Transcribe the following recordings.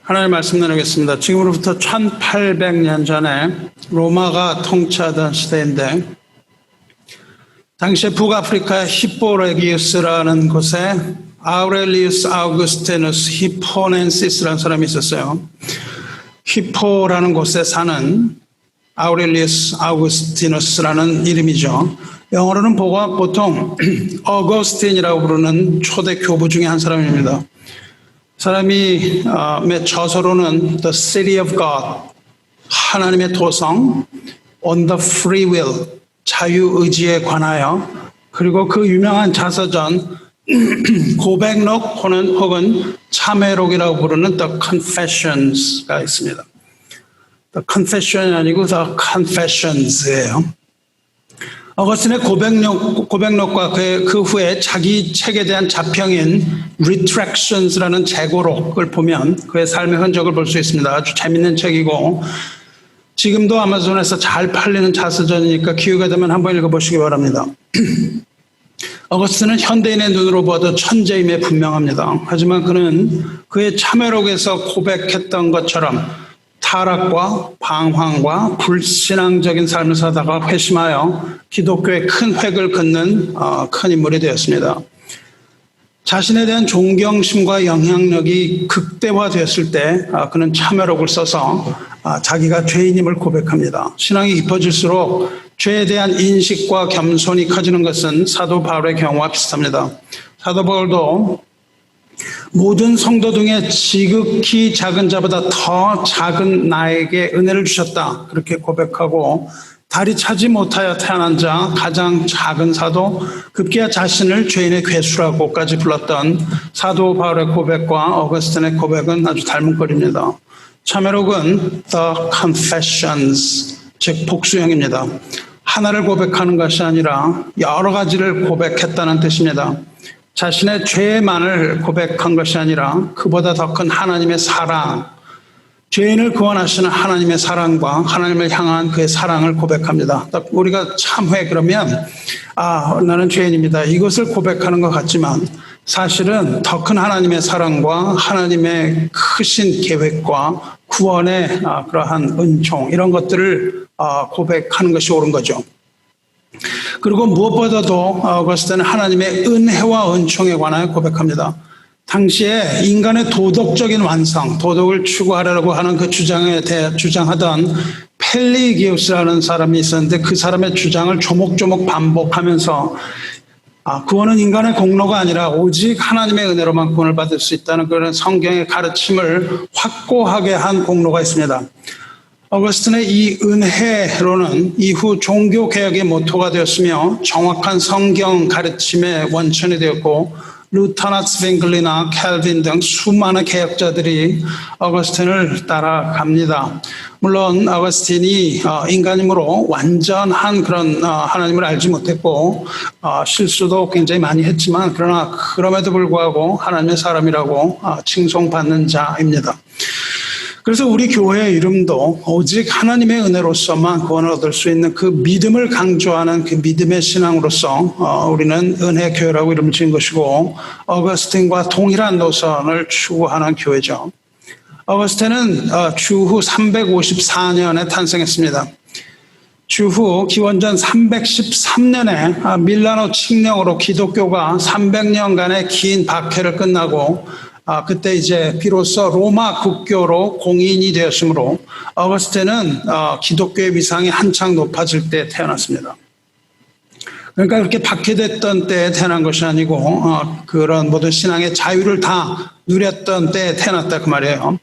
하나님 말씀 나누겠습니다. 지금으로부터 1800년 전에 로마가 통치하던 시대인데 당시에 북아프리카의 히포레기우스라는 곳에 아우렐리우스 아우구스티누스 히포넨시스라는 사람이 있었어요. 히포라는 곳에 사는 아우렐리우스 아우구스티누스라는 이름이죠. 영어로는 보통 어거스틴이라고 부르는 초대 교부 중에 한 사람입니다. 사람이 저서로는 The City of God, 하나님의 도성, On the Free Will, 자유의지에 관하여, 그리고 그 유명한 자서전 고백록 혹은 참회록이라고 부르는 The Confessions가 있습니다. The Confession이 아니고 The Confessions예요. 어거스틴의 고백록과 그 후에 자기 책에 대한 자평인 Retractions라는 재고록을 보면 그의 삶의 흔적을 볼 수 있습니다. 아주 재밌는 책이고 지금도 아마존에서 잘 팔리는 자서전이니까 기회가 되면 한번 읽어보시기 바랍니다. 어거스틴은 현대인의 눈으로 봐도 천재임에 분명합니다. 하지만 그는 그의 참회록에서 고백했던 것처럼 타락과 방황과 불신앙적인 삶을 사다가 회심하여 기독교의 큰 획을 긋는 큰 인물이 되었습니다. 자신에 대한 존경심과 영향력이 극대화되었을 때 그는 참회록을 써서 자기가 죄인임을 고백합니다. 신앙이 깊어질수록 죄에 대한 인식과 겸손이 커지는 것은 사도 바울의 경우와 비슷합니다. 사도 바울도 모든 성도 중에 지극히 작은 자보다 더 작은 나에게 은혜를 주셨다. 그렇게 고백하고 다리 차지 못하여 태어난 자 가장 작은 사도 급기야 자신을 죄인의 괴수라고까지 불렀던 사도 바울의 고백과 어거스틴의 고백은 아주 닮은거리입니다. 참회록은 The Confessions, 즉 복수형입니다. 하나를 고백하는 것이 아니라 여러 가지를 고백했다는 뜻입니다. 자신의 죄만을 고백한 것이 아니라 그보다 더 큰 하나님의 사랑, 죄인을 구원하시는 하나님의 사랑과 하나님을 향한 그의 사랑을 고백합니다. 우리가 참회 그러면 나는 죄인입니다. 이것을 고백하는 것 같지만 사실은 더 큰 하나님의 사랑과 하나님의 크신 계획과 구원의 그러한 은총 이런 것들을 고백하는 것이 옳은 거죠. 그리고 무엇보다도 어거스틴은 하나님의 은혜와 은총에 관하여 고백합니다. 당시에 인간의 도덕적인 완성, 도덕을 추구하려고 하는 그 주장에 대해 주장하던 펠리기우스라는 사람이 있었는데 그 사람의 주장을 조목조목 반복하면서 구원은 인간의 공로가 아니라 오직 하나님의 은혜로만 구원을 받을 수 있다는 그런 성경의 가르침을 확고하게 한 공로가 있습니다. 어거스틴의 이 은혜로는 이후 종교개혁의 모토가 되었으며 정확한 성경 가르침의 원천이 되었고 루터나 스윙글리나 캘빈 등 수많은 개혁자들이 어거스틴을 따라갑니다. 물론 어거스틴이 인간이므로 완전한 그런 하나님을 알지 못했고 실수도 굉장히 많이 했지만 그러나 그럼에도 불구하고 하나님의 사람이라고 칭송받는 자입니다. 그래서 우리 교회의 이름도 오직 하나님의 은혜로서만 구원을 얻을 수 있는 그 믿음을 강조하는 그 믿음의 신앙으로서 우리는 은혜교회라고 이름을 지은 것이고 어거스틴과 동일한 노선을 추구하는 교회죠. 어거스틴은 주후 354년에 탄생했습니다. 주후 기원전 313년에 밀라노 칙령으로 기독교가 300년간의 긴 박해를 끝나고 그때 이제 비로소 로마 국교로 공인이 되었으므로 어거스틴은 기독교의 위상이 한창 높아질 때 태어났습니다. 그러니까 그렇게 박해됐던 때에 태어난 것이 아니고 그런 모든 신앙의 자유를 다 누렸던 때에 태어났다 그 말이에요.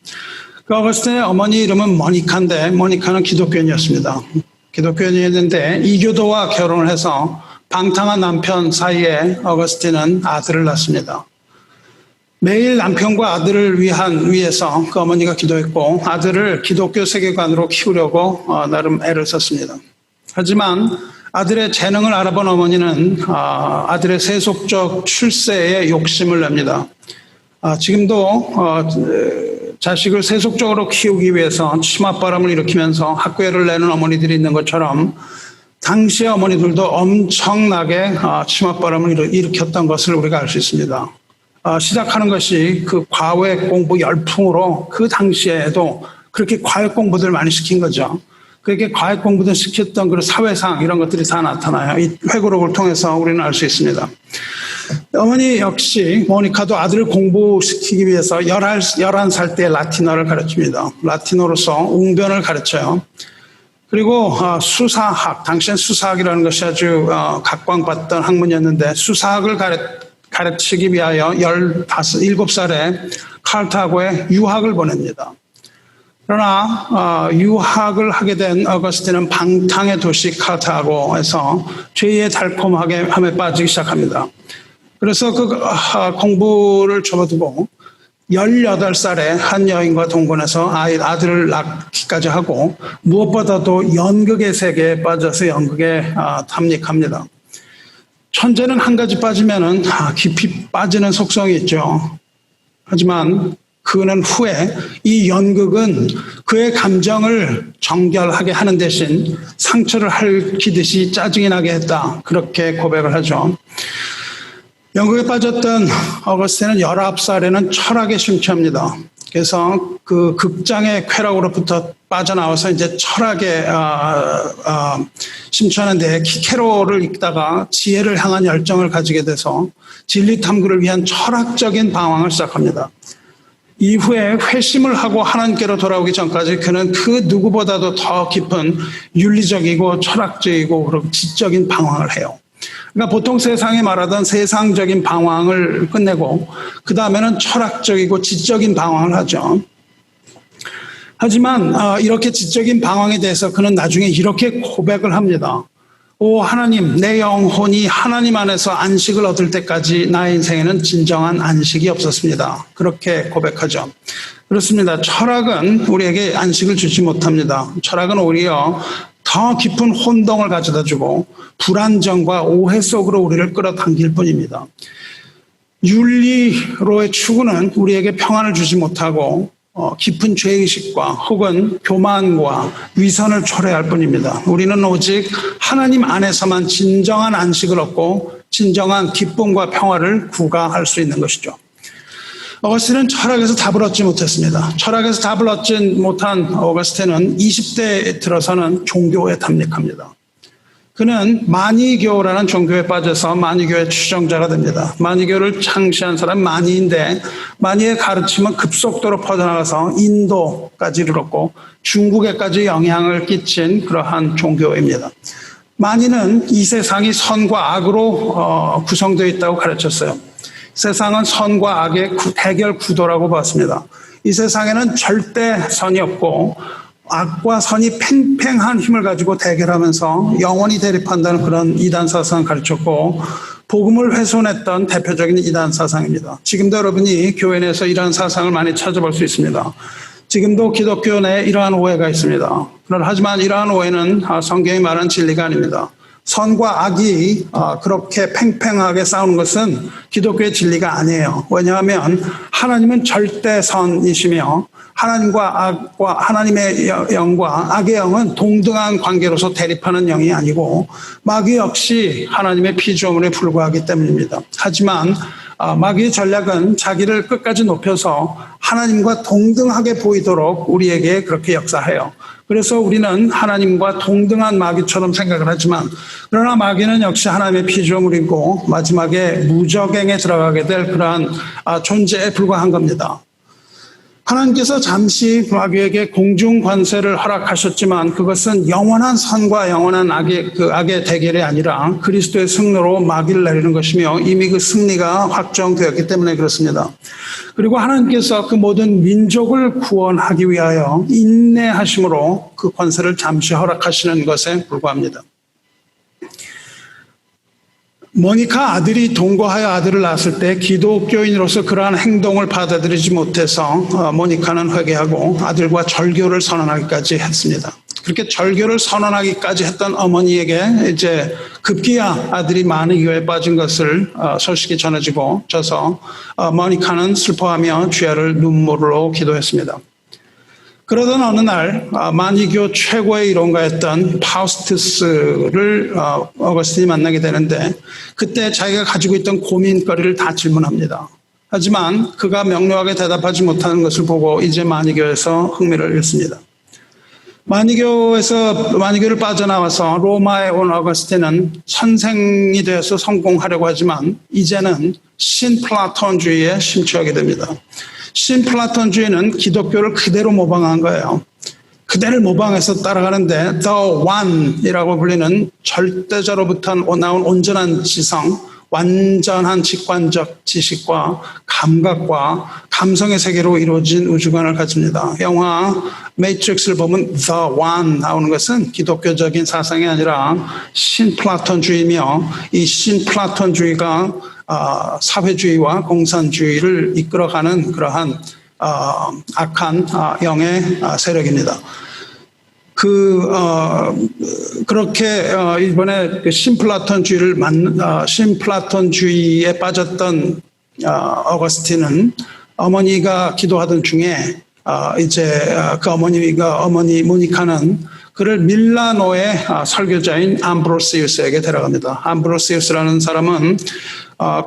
그 어거스틴의 어머니 이름은 모니카인데 모니카는 기독교인이었습니다. 기독교인이었는데 이교도와 결혼을 해서 방탕한 남편 사이에 어거스틴은 아들을 낳습니다. 매일 남편과 아들을 위해서 그 어머니가 기도했고 아들을 기독교 세계관으로 키우려고 나름 애를 썼습니다. 하지만 아들의 재능을 알아본 어머니는 아들의 세속적 출세에 욕심을 냅니다. 지금도 자식을 세속적으로 키우기 위해서 치맛바람을 일으키면서 학교애를 내는 어머니들이 있는 것처럼 당시의 어머니들도 엄청나게 치맛바람을 일으켰던 것을 우리가 알 수 있습니다. 시작하는 것이 그 과외 공부 열풍으로 그 당시에도 그렇게 과외 공부들 많이 시킨 거죠. 그렇게 과외 공부들 시켰던 그런 사회상 이런 것들이 다 나타나요. 이 회고록을 통해서 우리는 알 수 있습니다. 어머니 역시 모니카도 아들을 공부시키기 위해서 11살 때 라틴어를 가르칩니다. 라틴어로서 웅변을 가르쳐요. 그리고 수사학, 당시엔 수사학이라는 것이 아주 각광받던 학문이었는데 수사학을 가르치기 위하여 17살에 칼타고에 유학을 보냅니다. 그러나 유학을 하게 된 어거스틴은 방탕의 도시 칼타고에서 죄의 달콤함에 빠지기 시작합니다. 그래서 그 공부를 접어두고 18살에 한 여인과 동거해서 아들을 낳기까지 하고 무엇보다도 연극의 세계에 빠져서 연극에 탐닉합니다. 천재는 한 가지 빠지면은 깊이 빠지는 속성이 있죠. 하지만 그는 후에 이 연극은 그의 감정을 정결하게 하는 대신 상처를 핥히듯이 짜증이 나게 했다. 그렇게 고백을 하죠. 연극에 빠졌던 어거스틴은 19살에는 철학에 심취합니다. 그래서 그 극장의 쾌락으로부터 빠져나와서 이제 철학에 심취하는데 키케로를 읽다가 지혜를 향한 열정을 가지게 돼서 진리 탐구를 위한 철학적인 방황을 시작합니다. 이후에 회심을 하고 하나님께로 돌아오기 전까지 그는 그 누구보다도 더 깊은 윤리적이고 철학적이고 그리고 지적인 방황을 해요. 그러니까 보통 세상에 말하던 세상적인 방황을 끝내고 그 다음에는 철학적이고 지적인 방황을 하죠. 하지만 이렇게 지적인 방황에 대해서 그는 나중에 이렇게 고백을 합니다. 오 하나님, 내 영혼이 하나님 안에서 안식을 얻을 때까지 나의 인생에는 진정한 안식이 없었습니다. 그렇게 고백하죠. 그렇습니다. 철학은 우리에게 안식을 주지 못합니다. 철학은 오히려 더 깊은 혼동을 가져다주고 불안정과 오해 속으로 우리를 끌어당길 뿐입니다. 윤리로의 추구는 우리에게 평안을 주지 못하고 깊은 죄의식과 혹은 교만과 위선을 초래할 뿐입니다. 우리는 오직 하나님 안에서만 진정한 안식을 얻고 진정한 기쁨과 평화를 구가할 수 있는 것이죠. 어거스틴은 철학에서 답을 얻지 못했습니다. 철학에서 답을 얻지 못한 어거스틴은 20대에 들어서는 종교에 탐닉합니다. 그는 마니교라는 종교에 빠져서 마니교의 추종자가 됩니다. 마니교를 창시한 사람 마니인데 마니의 가르침은 급속도로 퍼져나가서 인도까지 이르렀고 중국에까지 영향을 끼친 그러한 종교입니다. 마니는 이 세상이 선과 악으로 구성되어 있다고 가르쳤어요. 세상은 선과 악의 대결 구도라고 봤습니다. 이 세상에는 절대 선이 없고 악과 선이 팽팽한 힘을 가지고 대결하면서 영원히 대립한다는 그런 이단 사상을 가르쳤고 복음을 훼손했던 대표적인 이단 사상입니다. 지금도 여러분이 교회 내에서 이러한 사상을 많이 찾아볼 수 있습니다. 지금도 기독교 내에 이러한 오해가 있습니다. 하지만 이러한 오해는 성경이 말하는 진리가 아닙니다. 선과 악이 그렇게 팽팽하게 싸우는 것은 기독교의 진리가 아니에요. 왜냐하면 하나님은 절대 선이시며 하나님과 악과 하나님의 영과 악의 영은 동등한 관계로서 대립하는 영이 아니고 마귀 역시 하나님의 피조물에 불과하기 때문입니다. 하지만 마귀의 전략은 자기를 끝까지 높여서 하나님과 동등하게 보이도록 우리에게 그렇게 역사해요. 그래서 우리는 하나님과 동등한 마귀처럼 생각을 하지만 그러나 마귀는 역시 하나님의 피조물이고 마지막에 무적행에 들어가게 될 그러한 존재에 불과한 겁니다. 하나님께서 잠시 마귀에게 공중 관세를 허락하셨지만 그것은 영원한 선과 영원한 악의 대결이 아니라 그리스도의 승리로 마귀를 내리는 것이며 이미 그 승리가 확정되었기 때문에 그렇습니다. 그리고 하나님께서 그 모든 민족을 구원하기 위하여 인내하심으로 그 권세를 잠시 허락하시는 것에 불과합니다. 모니카 아들이 동거하여 아들을 낳았을 때 기독교인으로서 그러한 행동을 받아들이지 못해서 모니카는 회개하고 아들과 절교를 선언하기까지 했습니다. 그렇게 절교를 선언하기까지 했던 어머니에게 이제 급기야 아들이 마니교에 빠진 것을 소식이 전해져서 모니카는 슬퍼하며 주야를 눈물로 기도했습니다. 그러던 어느 날 마니교 최고의 이론가였던 파우스투스를 어거스틴이 만나게 되는데 그때 자기가 가지고 있던 고민거리를 다 질문합니다. 하지만 그가 명료하게 대답하지 못하는 것을 보고 이제 마니교에서 흥미를 잃습니다. 마니교를 빠져나와서 로마에 온 어거스틴은 선생이 되어서 성공하려고 하지만 이제는 신플라톤주의에 심취하게 됩니다. 신플라톤주의는 기독교를 그대로 모방한 거예요. 그대를 모방해서 따라가는데 The One이라고 불리는 절대자로부터 나온 온전한 지성, 완전한 직관적 지식과 감각과 감성의 세계로 이루어진 우주관을 가집니다. 영화 매트릭스를 보면 The One 나오는 것은 기독교적인 사상이 아니라 신플라톤주의며 이 신플라톤주의가 사회주의와 공산주의를 이끌어가는 그러한 악한 영의 세력입니다. 그렇게 이번에 신플라톤주의에 빠졌던 어거스틴은 어머니가 기도하던 중에 이제 그 어머니 모니카는 그를 밀라노의 설교자인 암브로시우스에게 데려갑니다. 암브로시우스라는 사람은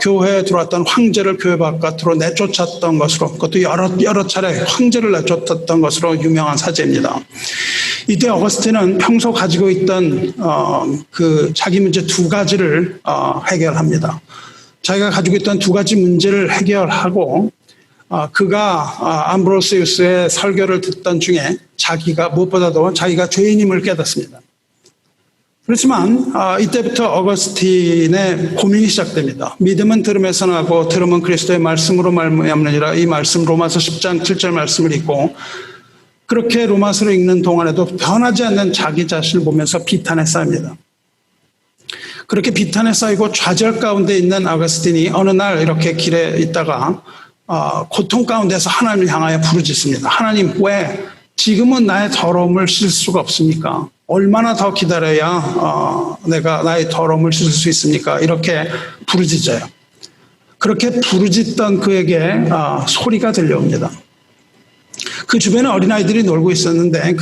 교회에 들어왔던 황제를 교회 바깥으로 내쫓았던 것으로, 그것도 여러 차례 황제를 내쫓았던 것으로 유명한 사제입니다. 이때 어거스틴은 평소 가지고 있던 자기 문제 두 가지를 해결합니다. 자기가 가지고 있던 두 가지 문제를 해결하고 그가 암브로시우스의 설교를 듣던 중에 무엇보다도 자기가 죄인임을 깨닫습니다. 그렇지만 이때부터 어거스틴의 고민이 시작됩니다. 믿음은 들음에서 나고 들음은 그리스도의 말씀으로 말미암느니라. 이 말씀 로마서 10장 7절 말씀을 읽고 그렇게 로마서를 읽는 동안에도 변하지 않는 자기 자신을 보면서 비탄에 쌓입니다. 그렇게 비탄에 쌓이고 좌절 가운데 있는 어거스틴이 어느 날 이렇게 길에 있다가 고통 가운데서 하나님을 향하여 부르짖습니다. 하나님, 왜 지금은 나의 더러움을 씻을 수가 없습니까? 얼마나 더 기다려야 내가 나의 더러움을 씻을 수 있습니까? 이렇게 부르짖어요. 그렇게 부르짖던 그에게 소리가 들려옵니다. 그 주변에 어린아이들이 놀고 있었는데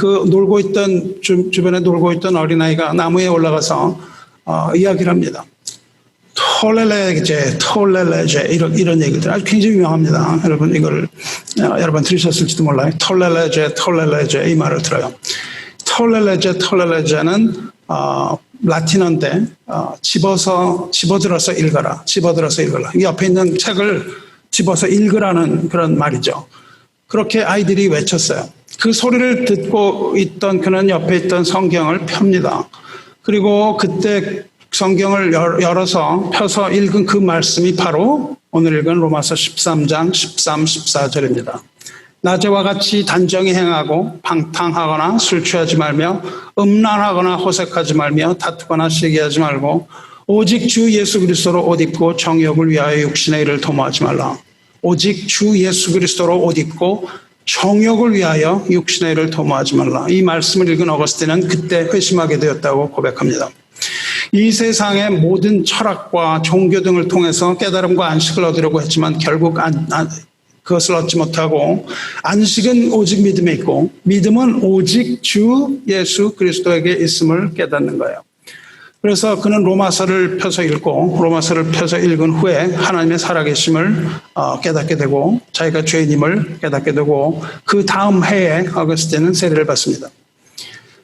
주변에 놀고 있던 어린아이가 나무에 올라가서 이야기를 합니다. 톨렐레제 이런 얘기들 아주 굉장히 유명합니다. 여러분 이걸 여러분 들으셨을지도 몰라요. 톨렐레제 이 말을 들어요. 톨렐레제는 라틴어인데 집어들어서 읽어라. 옆에 있는 책을 집어서 읽으라는 그런 말이죠. 그렇게 아이들이 외쳤어요. 그 소리를 듣고 있던 그는 옆에 있던 성경을 펴니다. 그리고 그때 성경을 펴서 읽은 그 말씀이 바로 오늘 읽은 로마서 13장 13, 14절입니다. 낮에와 같이 단정히 행하고 방탕하거나 술 취하지 말며 음란하거나 호색하지 말며 다투거나 시기하지 말고 오직 주 예수 그리스도로 옷 입고 정욕을 위하여 육신의 일을 도모하지 말라. 오직 주 예수 그리스도로 옷 입고 정욕을 위하여 육신의 일을 도모하지 말라. 이 말씀을 읽은 어거스틴은 그때 회심하게 되었다고 고백합니다. 이 세상의 모든 철학과 종교 등을 통해서 깨달음과 안식을 얻으려고 했지만 결국 그것을 얻지 못하고 안식은 오직 믿음에 있고 믿음은 오직 주 예수 그리스도에게 있음을 깨닫는 거예요. 그래서 그는 로마서를 펴서 읽은 후에 하나님의 살아계심을 깨닫게 되고 자기가 죄인임을 깨닫게 되고 그 다음 해에 어거스틴은 세례를 받습니다.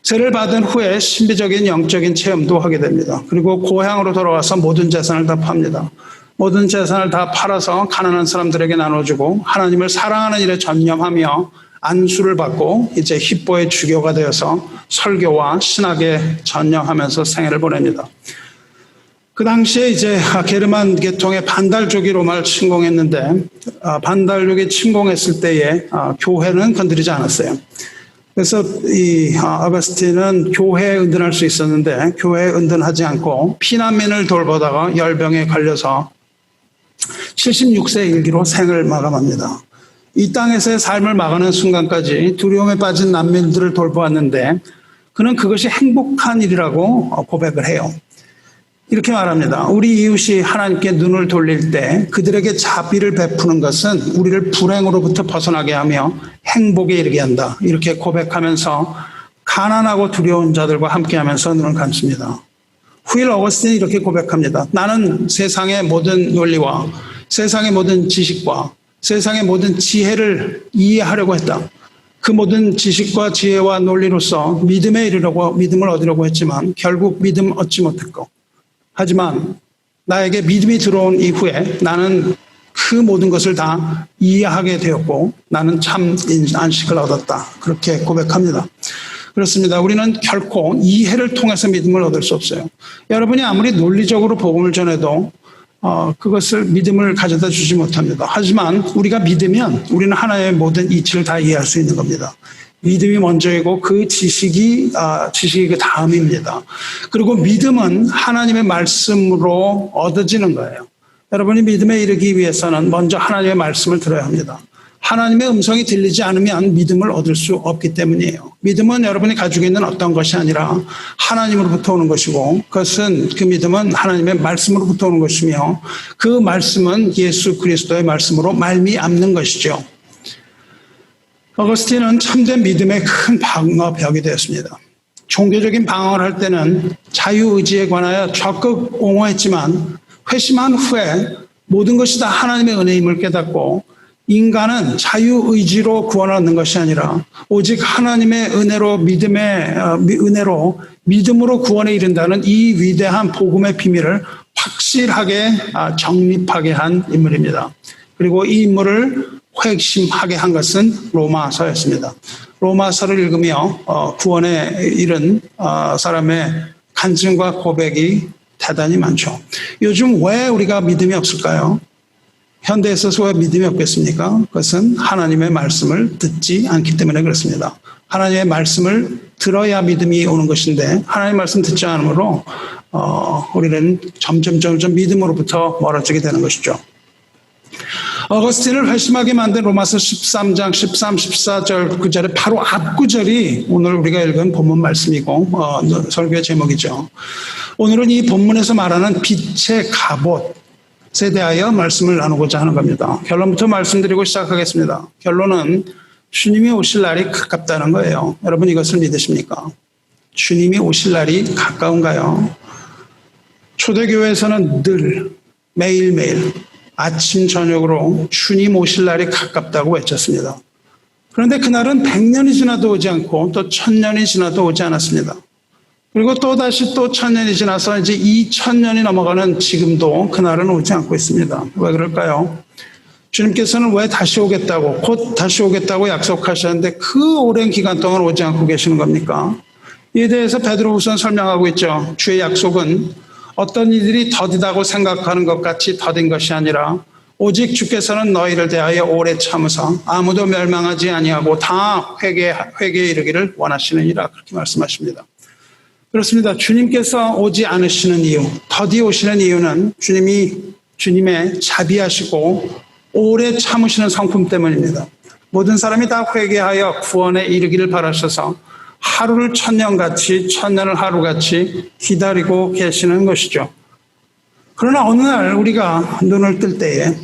세례를 받은 후에 신비적인 영적인 체험도 하게 됩니다. 그리고 고향으로 돌아와서 모든 재산을 다 팝니다. 모든 재산을 다 팔아서 가난한 사람들에게 나눠주고 하나님을 사랑하는 일에 전념하며 안수를 받고 이제 힙보의 주교가 되어서 설교와 신학에 전념하면서 생애를 보냅니다. 그 당시에 이제 게르만 계통의 반달족이 로마를 침공했는데 반달족이 침공했을 때에 교회는 건드리지 않았어요. 그래서 이 어거스틴은 교회에 은둔할 수 있었는데 교회에 은둔하지 않고 피난민을 돌보다가 열병에 걸려서 76세 일기로 생을 마감합니다. 이 땅에서의 삶을 마감하는 순간까지 두려움에 빠진 난민들을 돌보았는데 그는 그것이 행복한 일이라고 고백을 해요. 이렇게 말합니다. 우리 이웃이 하나님께 눈을 돌릴 때 그들에게 자비를 베푸는 것은 우리를 불행으로부터 벗어나게 하며 행복에 이르게 한다. 이렇게 고백하면서 가난하고 두려운 자들과 함께하면서 눈을 감습니다. 후일 어거스틴이 이렇게 고백합니다. 나는 세상의 모든 논리와 세상의 모든 지식과 세상의 모든 지혜를 이해하려고 했다. 그 모든 지식과 지혜와 논리로서 믿음에 이르려고 믿음을 얻으려고 했지만 결국 믿음 얻지 못했고, 하지만 나에게 믿음이 들어온 이후에 나는 그 모든 것을 다 이해하게 되었고 나는 참 안식을 얻었다. 그렇게 고백합니다. 그렇습니다. 우리는 결코 이해를 통해서 믿음을 얻을 수 없어요. 여러분이 아무리 논리적으로 복음을 전해도 그것을 믿음을 가져다 주지 못합니다. 하지만 우리가 믿으면 우리는 하나님의 모든 이치를 다 이해할 수 있는 겁니다. 믿음이 먼저이고 그 지식이 그 다음입니다. 그리고 믿음은 하나님의 말씀으로 얻어지는 거예요. 여러분이 믿음에 이르기 위해서는 먼저 하나님의 말씀을 들어야 합니다. 하나님의 음성이 들리지 않으면 믿음을 얻을 수 없기 때문이에요. 믿음은 여러분이 가지고 있는 어떤 것이 아니라 하나님으로부터 오는 것이고, 그 믿음은 하나님의 말씀으로부터 오는 것이며, 그 말씀은 예수 그리스도의 말씀으로 말미암는 것이죠. 어거스틴은 참된 믿음의 큰 방어벽이 되었습니다. 종교적인 방어를 할 때는 자유의지에 관하여 적극 옹호했지만 회심한 후에 모든 것이 다 하나님의 은혜임을 깨닫고 인간은 자유의지로 구원을 얻는 것이 아니라 오직 하나님의 은혜로 믿음으로 구원에 이른다는 이 위대한 복음의 비밀을 확실하게 정립하게 한 인물입니다. 그리고 이 인물을 회심하게 한 것은 로마서였습니다. 로마서를 읽으며 구원에 이른 사람의 간증과 고백이 대단히 많죠. 요즘 왜 우리가 믿음이 없을까요? 현대에 있어서 왜 믿음이 없겠습니까? 그것은 하나님의 말씀을 듣지 않기 때문에 그렇습니다. 하나님의 말씀을 들어야 믿음이 오는 것인데 하나님의 말씀 듣지 않으므로 우리는 점점 믿음으로부터 멀어지게 되는 것이죠. 어거스틴을 회심하게 만든 로마서 13장 13, 14절 구절의 바로 앞구절이 오늘 우리가 읽은 본문 말씀이고 설교의 제목이죠. 오늘은 이 본문에서 말하는 빛의 갑옷에 대하여 말씀을 나누고자 하는 겁니다. 결론부터 말씀드리고 시작하겠습니다. 결론은 주님이 오실 날이 가깝다는 거예요. 여러분 이것을 믿으십니까? 주님이 오실 날이 가까운가요? 초대교회에서는 늘 매일매일 아침 저녁으로 주님 오실 날이 가깝다고 외쳤습니다. 그런데 그날은 100년이 지나도 오지 않고 또 1000년이 지나도 오지 않았습니다. 그리고 또다시 또 1000년이 지나서 이제 2000년이 넘어가는 지금도 그날은 오지 않고 있습니다. 왜 그럴까요? 주님께서는 왜 다시 오겠다고, 곧 다시 오겠다고 약속하셨는데 그 오랜 기간 동안 오지 않고 계시는 겁니까? 이에 대해서 베드로후서는 설명하고 있죠. 주의 약속은 어떤 이들이 더디다고 생각하는 것 같이 더딘 것이 아니라 오직 주께서는 너희를 대하여 오래 참으사 아무도 멸망하지 아니하고 다 회개에 이르기를 원하시느니라 그렇게 말씀하십니다. 그렇습니다. 주님께서 오지 않으시는 이유, 더디 오시는 이유는 주님의 자비하시고 오래 참으시는 성품 때문입니다. 모든 사람이 다 회개하여 구원에 이르기를 바라셔서 하루를 1000년같이 1000년을 하루같이 기다리고 계시는 것이죠. 그러나 어느 날 우리가 눈을 뜰 때에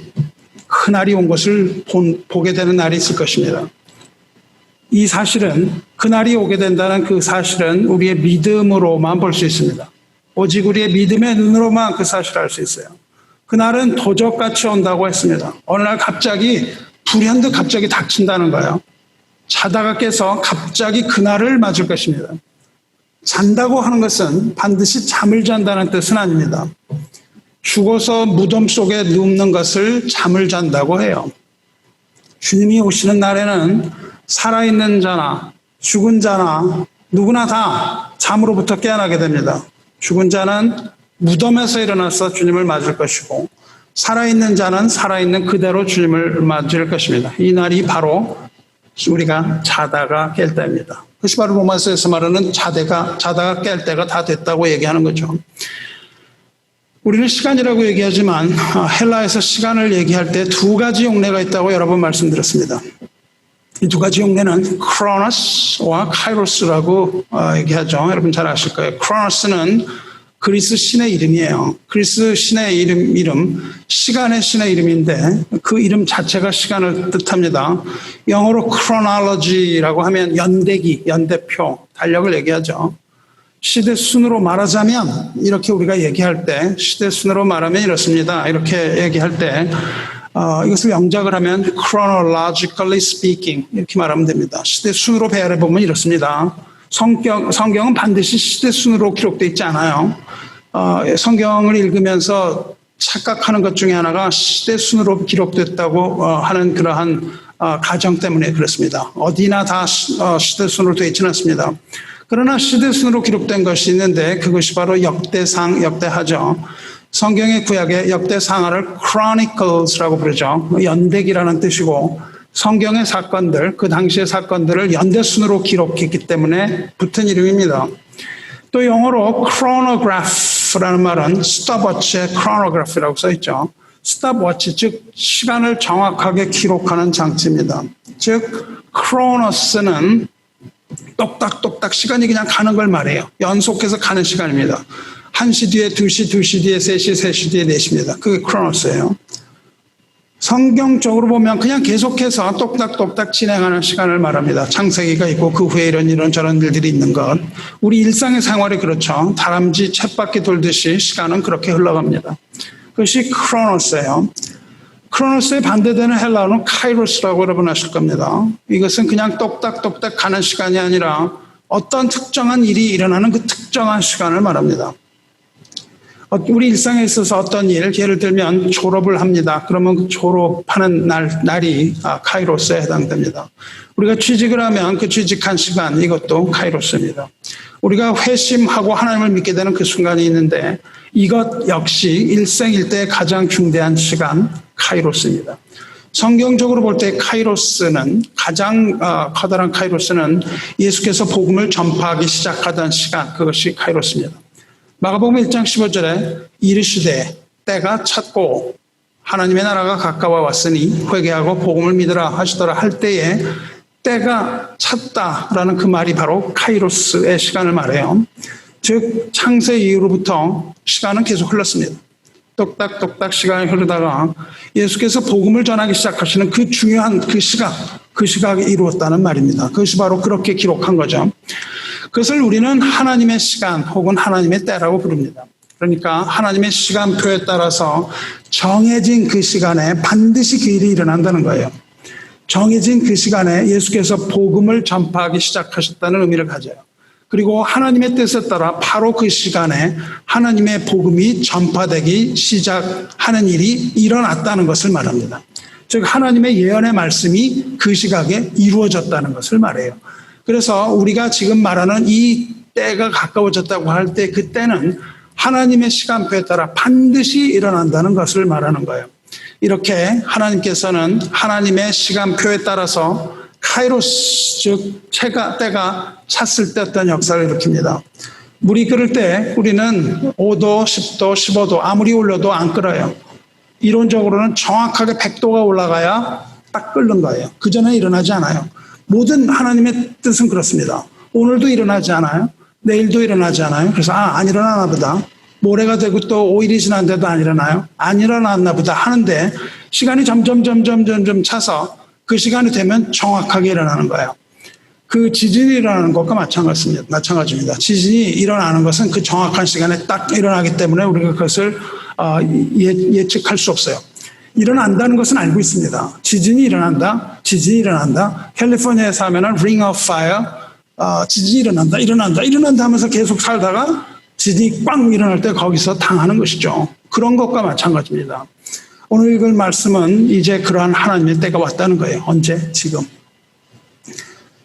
그 날이 온 것을 보게 되는 날이 있을 것입니다. 이 사실은, 그 날이 오게 된다는 그 사실은 우리의 믿음으로만 볼 수 있습니다. 오직 우리의 믿음의 눈으로만 그 사실을 알 수 있어요. 그날은 도적같이 온다고 했습니다. 어느 날 갑자기 불현듯 갑자기 닥친다는 거예요. 자다가 깨서 갑자기 그날을 맞을 것입니다. 잔다고 하는 것은 반드시 잠을 잔다는 뜻은 아닙니다. 죽어서 무덤 속에 눕는 것을 잠을 잔다고 해요. 주님이 오시는 날에는 살아있는 자나 죽은 자나 누구나 다 잠으로부터 깨어나게 됩니다. 죽은 자는 무덤에서 일어나서 주님을 맞을 것이고 살아있는 자는 살아있는 그대로 주님을 맞을 것입니다. 이 날이 바로 우리가 자다가 깰 때입니다. 그것이 바로 로마서에서 말하는 자다가 깰 때가 다 됐다고 얘기하는 거죠. 우리는 시간이라고 얘기하지만 헬라에서 시간을 얘기할 때 두 가지 용례가 있다고 여러 번 말씀드렸습니다. 이 두 가지 용례는 크로노스와 카이로스라고 얘기하죠. 여러분 잘 아실 거예요. 크로노스는 그리스 신의 이름이에요. 그리스 신의 이름, 시간의 신의 이름인데 그 이름 자체가 시간을 뜻합니다. 영어로 chronology라고 하면 연대기, 연대표, 달력을 얘기하죠. 시대 순으로 말하자면 이렇게 우리가 얘기할 때 시대 순으로 말하면 이렇습니다. 이렇게 얘기할 때 이것을 영작을 하면 chronologically speaking 이렇게 말하면 됩니다. 시대 순으로 배열해 보면 이렇습니다. 성경은 반드시 시대 순으로 기록되어 있지 않아요. 성경을 읽으면서 착각하는 것 중에 하나가 시대 순으로 기록됐다고 하는 그러한 가정 때문에 그렇습니다. 어디나 다 시대 순으로 되어 있지는 않습니다. 그러나 시대 순으로 기록된 것이 있는데 그것이 바로 역대하죠. 성경의 구약의 역대상하를 chronicles라고 부르죠. 연대기라는 뜻이고 성경의 사건들, 그 당시의 사건들을 연대순으로 기록했기 때문에 붙은 이름입니다. 또 영어로 chronograph라는 말은 stopwatch의 chronograph라고 써있죠. stopwatch, 즉 시간을 정확하게 기록하는 장치입니다. 즉 chronos는 똑딱똑딱 시간이 그냥 가는 걸 말해요. 연속해서 가는 시간입니다. 1시 뒤에 2시, 2시 뒤에 3시, 3시 뒤에 4시입니다. 그게 크로노스예요. 성경적으로 보면 그냥 계속해서 똑딱똑딱 진행하는 시간을 말합니다. 창세기가 있고 그 후에 이런 저런 일들이 있는 것. 우리 일상의 생활이 그렇죠. 다람쥐 쳇바퀴 돌듯이 시간은 그렇게 흘러갑니다. 그것이 크로노스예요. 크로노스의 반대되는 헬라어는 카이로스라고 여러분 아실 겁니다. 이것은 그냥 똑딱똑딱 가는 시간이 아니라 어떤 특정한 일이 일어나는 그 특정한 시간을 말합니다. 우리 일상에 있어서 어떤 일, 예를 들면 졸업을 합니다. 그러면 그 졸업하는 날이 카이로스에 해당됩니다. 우리가 취직을 하면 그 취직한 시간, 이것도 카이로스입니다. 우리가 회심하고 하나님을 믿게 되는 그 순간이 있는데 이것 역시 일생일대의 가장 중대한 시간, 카이로스입니다. 성경적으로 볼 때 카이로스는 가장 커다란 카이로스는 예수께서 복음을 전파하기 시작하던 시간, 그것이 카이로스입니다. 마가복음 1장 15절에 이르시되 때가 찼고 하나님의 나라가 가까워 왔으니 회개하고 복음을 믿으라 하시더라 할 때에 때가 찼다라는 그 말이 바로 카이로스의 시간을 말해요. 즉 창세 이후로부터 시간은 계속 흘렀습니다. 똑딱똑딱 시간이 흐르다가 예수께서 복음을 전하기 시작하시는 그 중요한 그 시각이 이루었다는 말입니다. 그것이 바로 그렇게 기록한 거죠. 그것을 우리는 하나님의 시간 혹은 하나님의 때라고 부릅니다. 그러니까 하나님의 시간표에 따라서 정해진 그 시간에 반드시 그 일이 일어난다는 거예요. 정해진 그 시간에 예수께서 복음을 전파하기 시작하셨다는 의미를 가져요. 그리고 하나님의 뜻에 따라 바로 그 시간에 하나님의 복음이 전파되기 시작하는 일이 일어났다는 것을 말합니다. 즉 하나님의 예언의 말씀이 그 시각에 이루어졌다는 것을 말해요. 그래서 우리가 지금 말하는 이 때가 가까워졌다고 할 때 그 때는 하나님의 시간표에 따라 반드시 일어난다는 것을 말하는 거예요. 이렇게 하나님께서는 하나님의 시간표에 따라서 카이로스, 즉 때가 찼을 때 어떤 역사를 일으킵니다. 물이 끓을 때 우리는 5도, 10도, 15도 아무리 올려도 안 끓어요. 이론적으로는 정확하게 100도가 올라가야 딱 끓는 거예요. 그 전에 일어나지 않아요. 모든 하나님의 뜻은 그렇습니다. 오늘도 일어나지 않아요. 내일도 일어나지 않아요. 그래서 안 일어나나 보다. 모레가 되고 또 5일이 지났는데도 안 일어나요. 안 일어났나 보다 하는데 시간이 점점 차서 그 시간이 되면 정확하게 일어나는 거예요. 그 지진이 일어나는 것과 마찬가지입니다. 지진이 일어나는 것은 그 정확한 시간에 딱 일어나기 때문에 우리가 그것을 예측할 수 없어요. 일어난다는 것은 알고 있습니다. 지진이 일어난다. 캘리포니아에서 하면은 ring of fire, 지진이 일어난다 하면서 계속 살다가 지진이 꽝 일어날 때 거기서 당하는 것이죠. 그런 것과 마찬가지입니다. 오늘 읽을 말씀은 이제 그러한 하나님의 때가 왔다는 거예요. 언제? 지금.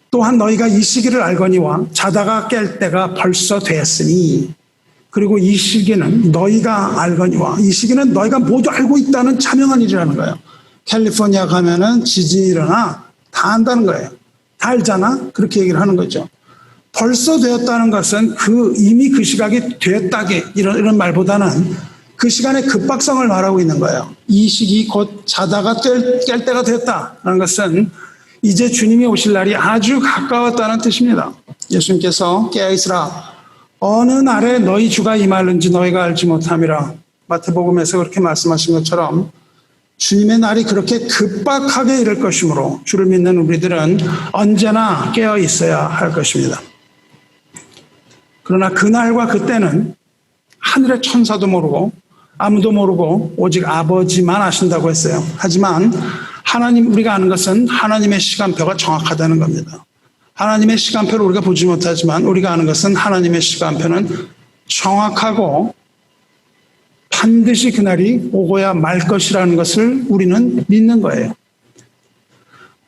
또한 너희가 이 시기를 알거니와 자다가 깰 때가 벌써 되었으니, 그리고 이 시기는 너희가 알거니와, 이 시기는 너희가 모두 알고 있다는 자명한 일이라는 거예요. 캘리포니아 가면은 지진이 일어나 다 안다는 거예요. 다 알잖아? 그렇게 얘기를 하는 거죠. 벌써 되었다는 것은 이미 그 시각이 되었다게 이런 말보다는 그 시간의 급박성을 말하고 있는 거예요. 이 시기 곧 자다가 깰 때가 되었다는 것은 이제 주님이 오실 날이 아주 가까웠다는 뜻입니다. 예수님께서 깨어있으라. 어느 날에 너희 주가 임하는지 너희가 알지 못함이라. 마태복음에서 그렇게 말씀하신 것처럼 주님의 날이 그렇게 급박하게 이를 것이므로 주를 믿는 우리들은 언제나 깨어 있어야 할 것입니다. 그러나 그날과 그때는 하늘의 천사도 모르고 아무도 모르고 오직 아버지만 아신다고 했어요. 하지만 우리가 아는 것은 하나님의 시간표가 정확하다는 겁니다. 하나님의 시간표를 우리가 보지 못하지만 우리가 아는 것은 하나님의 시간표는 정확하고 반드시 그날이 오고야 말 것이라는 것을 우리는 믿는 거예요.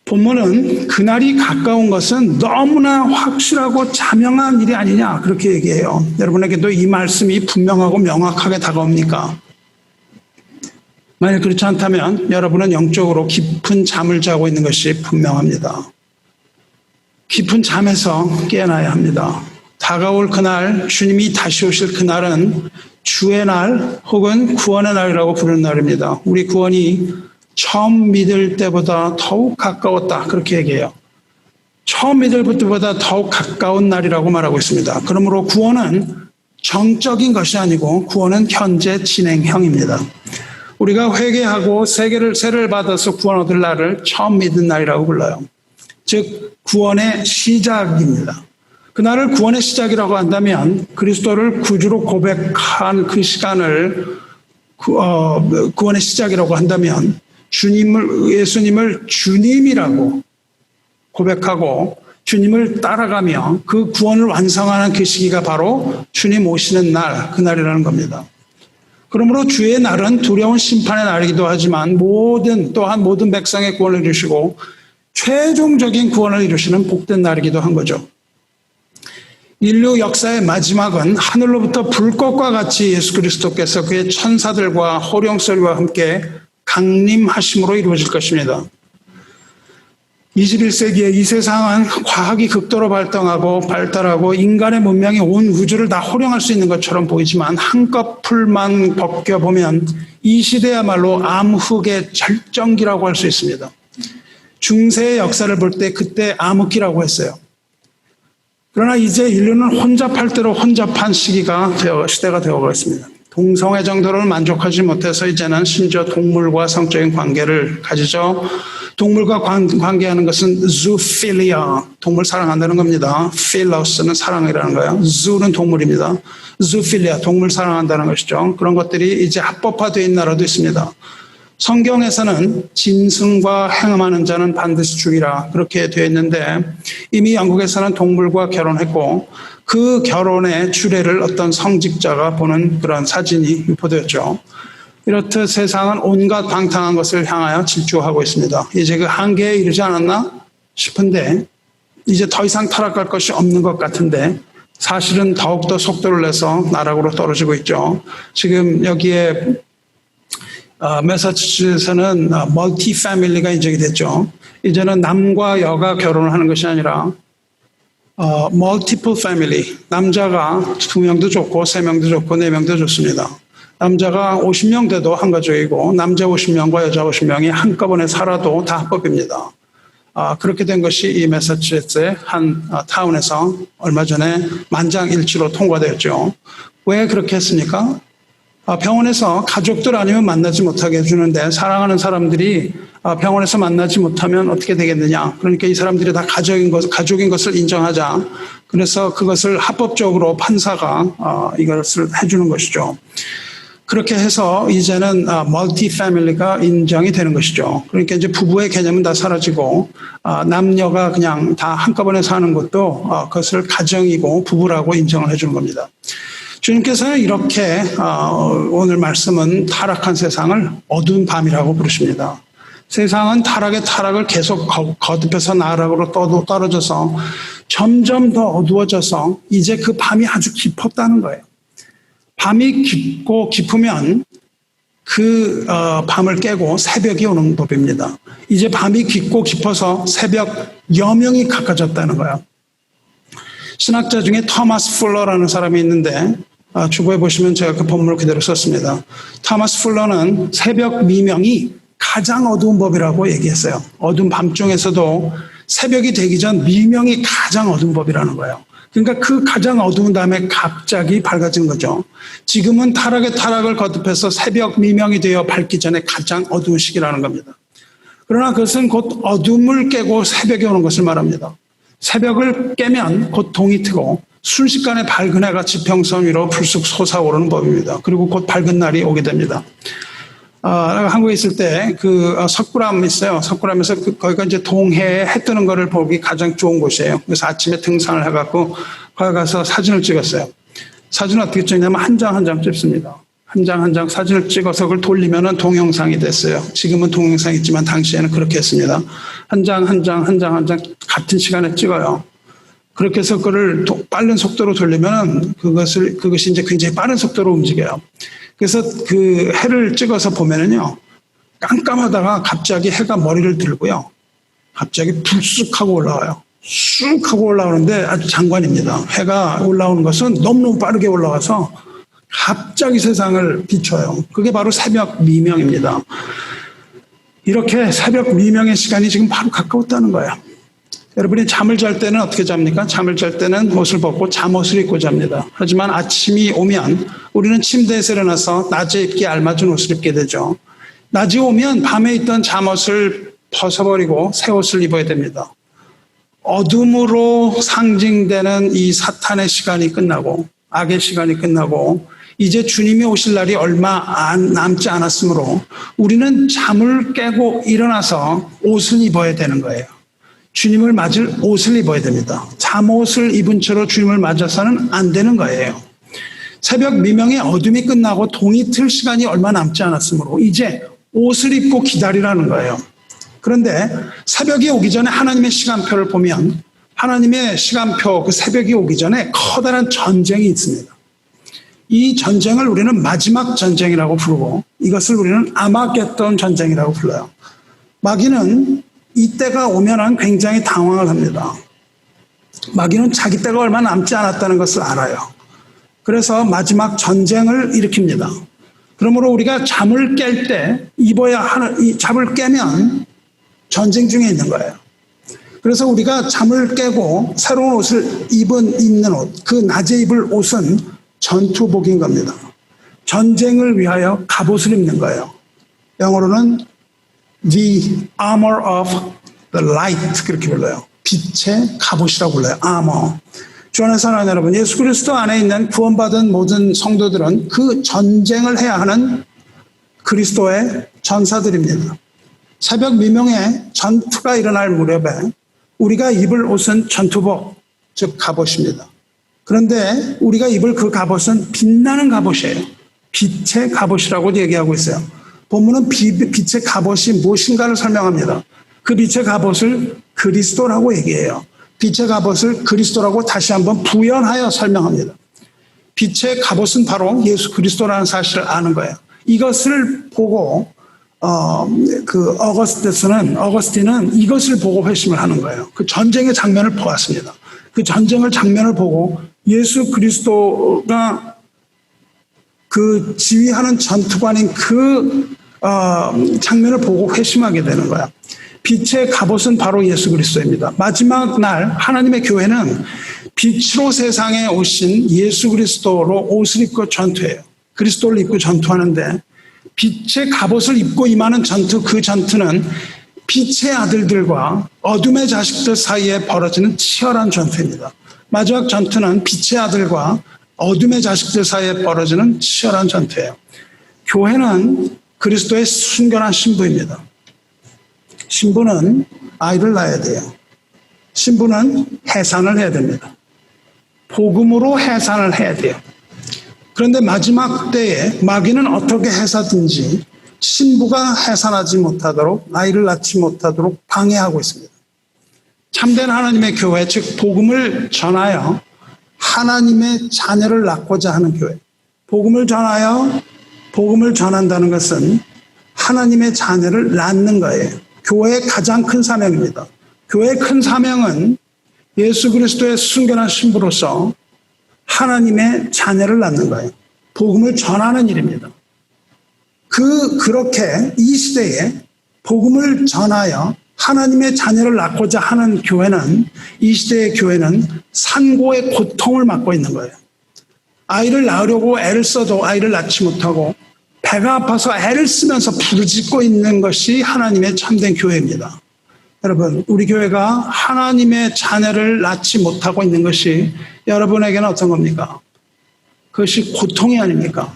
본문은 그날이 가까운 것은 너무나 확실하고 자명한 일이 아니냐 그렇게 얘기해요. 여러분에게도 이 말씀이 분명하고 명확하게 다가옵니까? 만약 그렇지 않다면 여러분은 영적으로 깊은 잠을 자고 있는 것이 분명합니다. 깊은 잠에서 깨어나야 합니다. 다가올 그날, 주님이 다시 오실 그날은 주의 날 혹은 구원의 날이라고 부르는 날입니다. 우리 구원이 처음 믿을 때보다 더욱 가까웠다 그렇게 얘기해요. 처음 믿을 때보다 더욱 가까운 날이라고 말하고 있습니다. 그러므로 구원은 정적인 것이 아니고 구원은 현재 진행형입니다. 우리가 회개하고 세를 받아서 구원 얻을 날을 처음 믿는 날이라고 불러요. 즉 구원의 시작입니다. 그날을 구원의 시작이라고 한다면 그리스도를 구주로 고백한 그 시간을 구원의 시작이라고 한다면 예수님을 주님이라고 고백하고 주님을 따라가며 그 구원을 완성하는 그 시기가 바로 주님 오시는 날, 그날이라는 겁니다. 그러므로 주의 날은 두려운 심판의 날이기도 하지만 또한 모든 백성의 구원을 이루시고 최종적인 구원을 이루시는 복된 날이기도 한 거죠. 인류 역사의 마지막은 하늘로부터 불꽃과 같이 예수 그리스도께서 그의 천사들과 호령소리와 함께 강림하심으로 이루어질 것입니다. 21세기에 이 세상은 과학이 극도로 발달하고 인간의 문명이 온 우주를 다 호령할 수 있는 것처럼 보이지만 한꺼풀만 벗겨보면 이 시대야말로 암흑의 절정기라고 할 수 있습니다. 중세의 역사를 볼 때 그때 암흑기라고 했어요. 그러나 이제 인류는 혼잡할 대로 혼잡한 시대가 되어가고 있습니다. 동성애 정도를 만족하지 못해서 이제는 심지어 동물과 성적인 관계를 가지죠. 동물과 관계하는 것은 zoophilia, 동물 사랑한다는 겁니다. philo스는 사랑이라는 거예요. zoo는 동물입니다. zoophilia, 동물 사랑한다는 것이죠. 그런 것들이 이제 합법화되어 있는 나라도 있습니다. 성경에서는 짐승과 행음하는 자는 반드시 죽이라 그렇게 되어 있는데 이미 영국에서는 동물과 결혼했고 그 결혼의 주례를 어떤 성직자가 보는 그런 사진이 유포되었죠. 이렇듯 세상은 온갖 방탕한 것을 향하여 질주하고 있습니다. 이제 그 한계에 이르지 않았나 싶은데 이제 더 이상 타락할 것이 없는 것 같은데 사실은 더욱더 속도를 내서 나락으로 떨어지고 있죠. 지금 여기에 매사추세츠에서는 멀티 패밀리가 인정이 됐죠. 이제는 남과 여가 결혼을 하는 것이 아니라 멀티플 패밀리, 남자가 2명도 좋고 3명도 좋고 4명도 좋습니다. 남자가 50명 돼도 한 가족이고 남자 50명과 여자 50명이 한꺼번에 살아도 다 합법입니다. 그렇게 된 것이 이 매사추세츠의 한 타운에서 얼마 전에 만장일치로 통과되었죠. 왜 그렇게 했습니까? 병원에서 가족들 아니면 만나지 못하게 해주는데 사랑하는 사람들이 병원에서 만나지 못하면 어떻게 되겠느냐. 그러니까 이 사람들이 다 가족인 것을 인정하자. 그래서 그것을 합법적으로 판사가 이것을 해주는 것이죠. 그렇게 해서 이제는 멀티 패밀리가 인정이 되는 것이죠. 그러니까 이제 부부의 개념은 다 사라지고 남녀가 그냥 다 한꺼번에 사는 것도 그것을 가정이고 부부라고 인정을 해주는 겁니다. 주님께서는 이렇게 오늘 말씀은 타락한 세상을 어두운 밤이라고 부르십니다. 세상은 타락을 계속 거듭해서 나락으로 떨어져서 점점 더 어두워져서 이제 그 밤이 아주 깊었다는 거예요. 밤이 깊고 깊으면 그 밤을 깨고 새벽이 오는 법입니다. 이제 밤이 깊고 깊어서 새벽 여명이 가까워졌다는 거예요. 신학자 중에 토마스 풀러라는 사람이 있는데 주보에 보시면 제가 그 본문을 그대로 썼습니다. 토마스 풀러는 새벽 미명이 가장 어두운 법이라고 얘기했어요. 어두운 밤중에서도 새벽이 되기 전 미명이 가장 어두운 법이라는 거예요. 그러니까 그 가장 어두운 다음에 갑자기 밝아진 거죠. 지금은 타락을 거듭해서 새벽 미명이 되어 밝기 전에 가장 어두운 시기라는 겁니다. 그러나 그것은 곧 어둠을 깨고 새벽이 오는 것을 말합니다. 새벽을 깨면 곧 동이 트고 순식간에 밝은 해가 지평선 위로 불쑥 솟아오르는 법입니다. 그리고 곧 밝은 날이 오게 됩니다. 한국에 있을 때 석굴암 있어요. 석굴암에서 거기가 이제 동해에 해 뜨는 거를 보기 가장 좋은 곳이에요. 그래서 아침에 등산을 해갖고 거기 가서 사진을 찍었어요. 사진을 어떻게 찍냐면 한 장 한 장 찍습니다. 한 장 한 장 사진을 찍어서 그걸 돌리면은 동영상이 됐어요. 지금은 동영상이 있지만 당시에는 그렇게 했습니다. 한 장 한 장 한 장 한 장 같은 시간에 찍어요. 그렇게 해서 그걸 빠른 속도로 돌리면은 그것이 이제 굉장히 빠른 속도로 움직여요. 그래서 그 해를 찍어서 보면은요, 깜깜하다가 갑자기 해가 머리를 들고요, 갑자기 불쑥 하고 올라와요. 쑥 하고 올라오는데 아주 장관입니다. 해가 올라오는 것은 너무너무 빠르게 올라와서 갑자기 세상을 비춰요. 그게 바로 새벽 미명입니다. 이렇게 새벽 미명의 시간이 지금 바로 가까웠다는 거예요. 여러분이 잠을 잘 때는 어떻게 잡니까? 잠을 잘 때는 옷을 벗고 잠옷을 입고 잡니다. 하지만 아침이 오면 우리는 침대에서 일어나서 낮에 입기에 알맞은 옷을 입게 되죠. 낮이 오면 밤에 있던 잠옷을 벗어버리고 새 옷을 입어야 됩니다. 어둠으로 상징되는 이 사탄의 시간이 끝나고 악의 시간이 끝나고 이제 주님이 오실 날이 얼마 남지 않았으므로 우리는 잠을 깨고 일어나서 옷을 입어야 되는 거예요. 주님을 맞을 옷을 입어야 됩니다. 잠옷을 입은 채로 주님을 맞아서는 안 되는 거예요. 새벽 미명의 어둠이 끝나고 동이 틀 시간이 얼마 남지 않았으므로 이제 옷을 입고 기다리라는 거예요. 그런데 새벽이 오기 전에 하나님의 시간표를 보면 하나님의 시간표, 그 새벽이 오기 전에 커다란 전쟁이 있습니다. 이 전쟁을 우리는 마지막 전쟁이라고 부르고 이것을 우리는 아마겟돈 전쟁이라고 불러요. 마귀는 이때가 오면은 굉장히 당황을 합니다. 마귀는 자기 때가 얼마 남지 않았다는 것을 알아요. 그래서 마지막 전쟁을 일으킵니다. 그러므로 우리가 잠을 깰 때 입어야 하는, 이 잠을 깨면 전쟁 중에 있는 거예요. 그래서 우리가 잠을 깨고 새로운 옷을 입는 옷, 그 낮에 입을 옷은 전투복인 겁니다. 전쟁을 위하여 갑옷을 입는 거예요. 영어로는 The armor of the light 그렇게 불러요. 빛의 갑옷이라고 불러요. armor. 주 안에 사랑하는 여러분, 예수 그리스도 안에 있는 구원받은 모든 성도들은 그 전쟁을 해야 하는 그리스도의 전사들입니다. 새벽 미명에 전투가 일어날 무렵에 우리가 입을 옷은 전투복, 즉 갑옷입니다. 그런데 우리가 입을 그 갑옷은 빛나는 갑옷이에요. 빛의 갑옷이라고 얘기하고 있어요. 본문은 빛의 갑옷이 무엇인가를 설명합니다. 그 빛의 갑옷을 그리스도라고 얘기해요. 빛의 갑옷을 그리스도라고 다시 한번 부연하여 설명합니다. 빛의 갑옷은 바로 예수 그리스도라는 사실을 아는 거예요. 이것을 보고 어거스틴은 이것을 보고 회심을 하는 거예요. 그 전쟁의 장면을 보았습니다. 그 전쟁의 장면을 보고 예수 그리스도가 그 지휘하는 전투관인 그 장면을 보고 회심하게 되는 거야. 빛의 갑옷은 바로 예수 그리스도입니다. 마지막 날 하나님의 교회는 빛으로 세상에 오신 예수 그리스도로 옷을 입고 전투해요. 그리스도를 입고 전투하는데 빛의 갑옷을 입고 임하는 전투, 그 전투는 빛의 아들들과 어둠의 자식들 사이에 벌어지는 치열한 전투입니다. 마지막 전투는 빛의 아들과 어둠의 자식들 사이에 벌어지는 치열한 전투예요. 교회는 그리스도의 순결한 신부입니다. 신부는 아이를 낳아야 돼요. 신부는 해산을 해야 됩니다. 복음으로 해산을 해야 돼요. 그런데 마지막 때에 마귀는 어떻게 해서든지 신부가 해산하지 못하도록, 아이를 낳지 못하도록 방해하고 있습니다. 참된 하나님의 교회, 즉 복음을 전하여 하나님의 자녀를 낳고자 하는 교회. 복음을 전한다는 것은 하나님의 자녀를 낳는 거예요. 교회의 가장 큰 사명입니다. 교회의 큰 사명은 예수 그리스도의 순결한 신부로서 하나님의 자녀를 낳는 거예요. 복음을 전하는 일입니다. 그렇게 이 시대에 복음을 전하여 하나님의 자녀를 낳고자 하는 교회는, 이 시대의 교회는 산고의 고통을 맡고 있는 거예요. 아이를 낳으려고 애를 써도 아이를 낳지 못하고 배가 아파서 애를 쓰면서 부르짖고 있는 것이 하나님의 참된 교회입니다. 여러분, 우리 교회가 하나님의 자녀를 낳지 못하고 있는 것이 여러분에게는 어떤 겁니까? 그것이 고통이 아닙니까?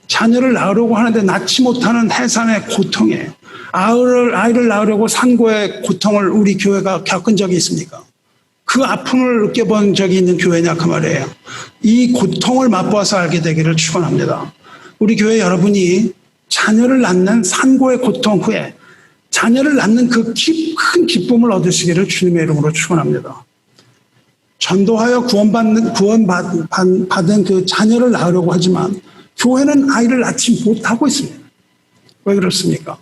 자녀를 낳으려고 하는데 낳지 못하는 해산의 고통이에요. 아이를 낳으려고 산고의 고통을 우리 교회가 겪은 적이 있습니까? 그 아픔을 느껴본 적이 있는 교회냐 그 말이에요. 이 고통을 맛보아서 알게 되기를 축원합니다. 우리 교회 여러분이 자녀를 낳는 산고의 고통 후에 자녀를 낳는 그 큰 기쁨을 얻으시기를 주님의 이름으로 축원합니다. 전도하여 구원받은 그 자녀를 낳으려고 하지만 교회는 아이를 낳지 못하고 있습니다. 왜 그렇습니까?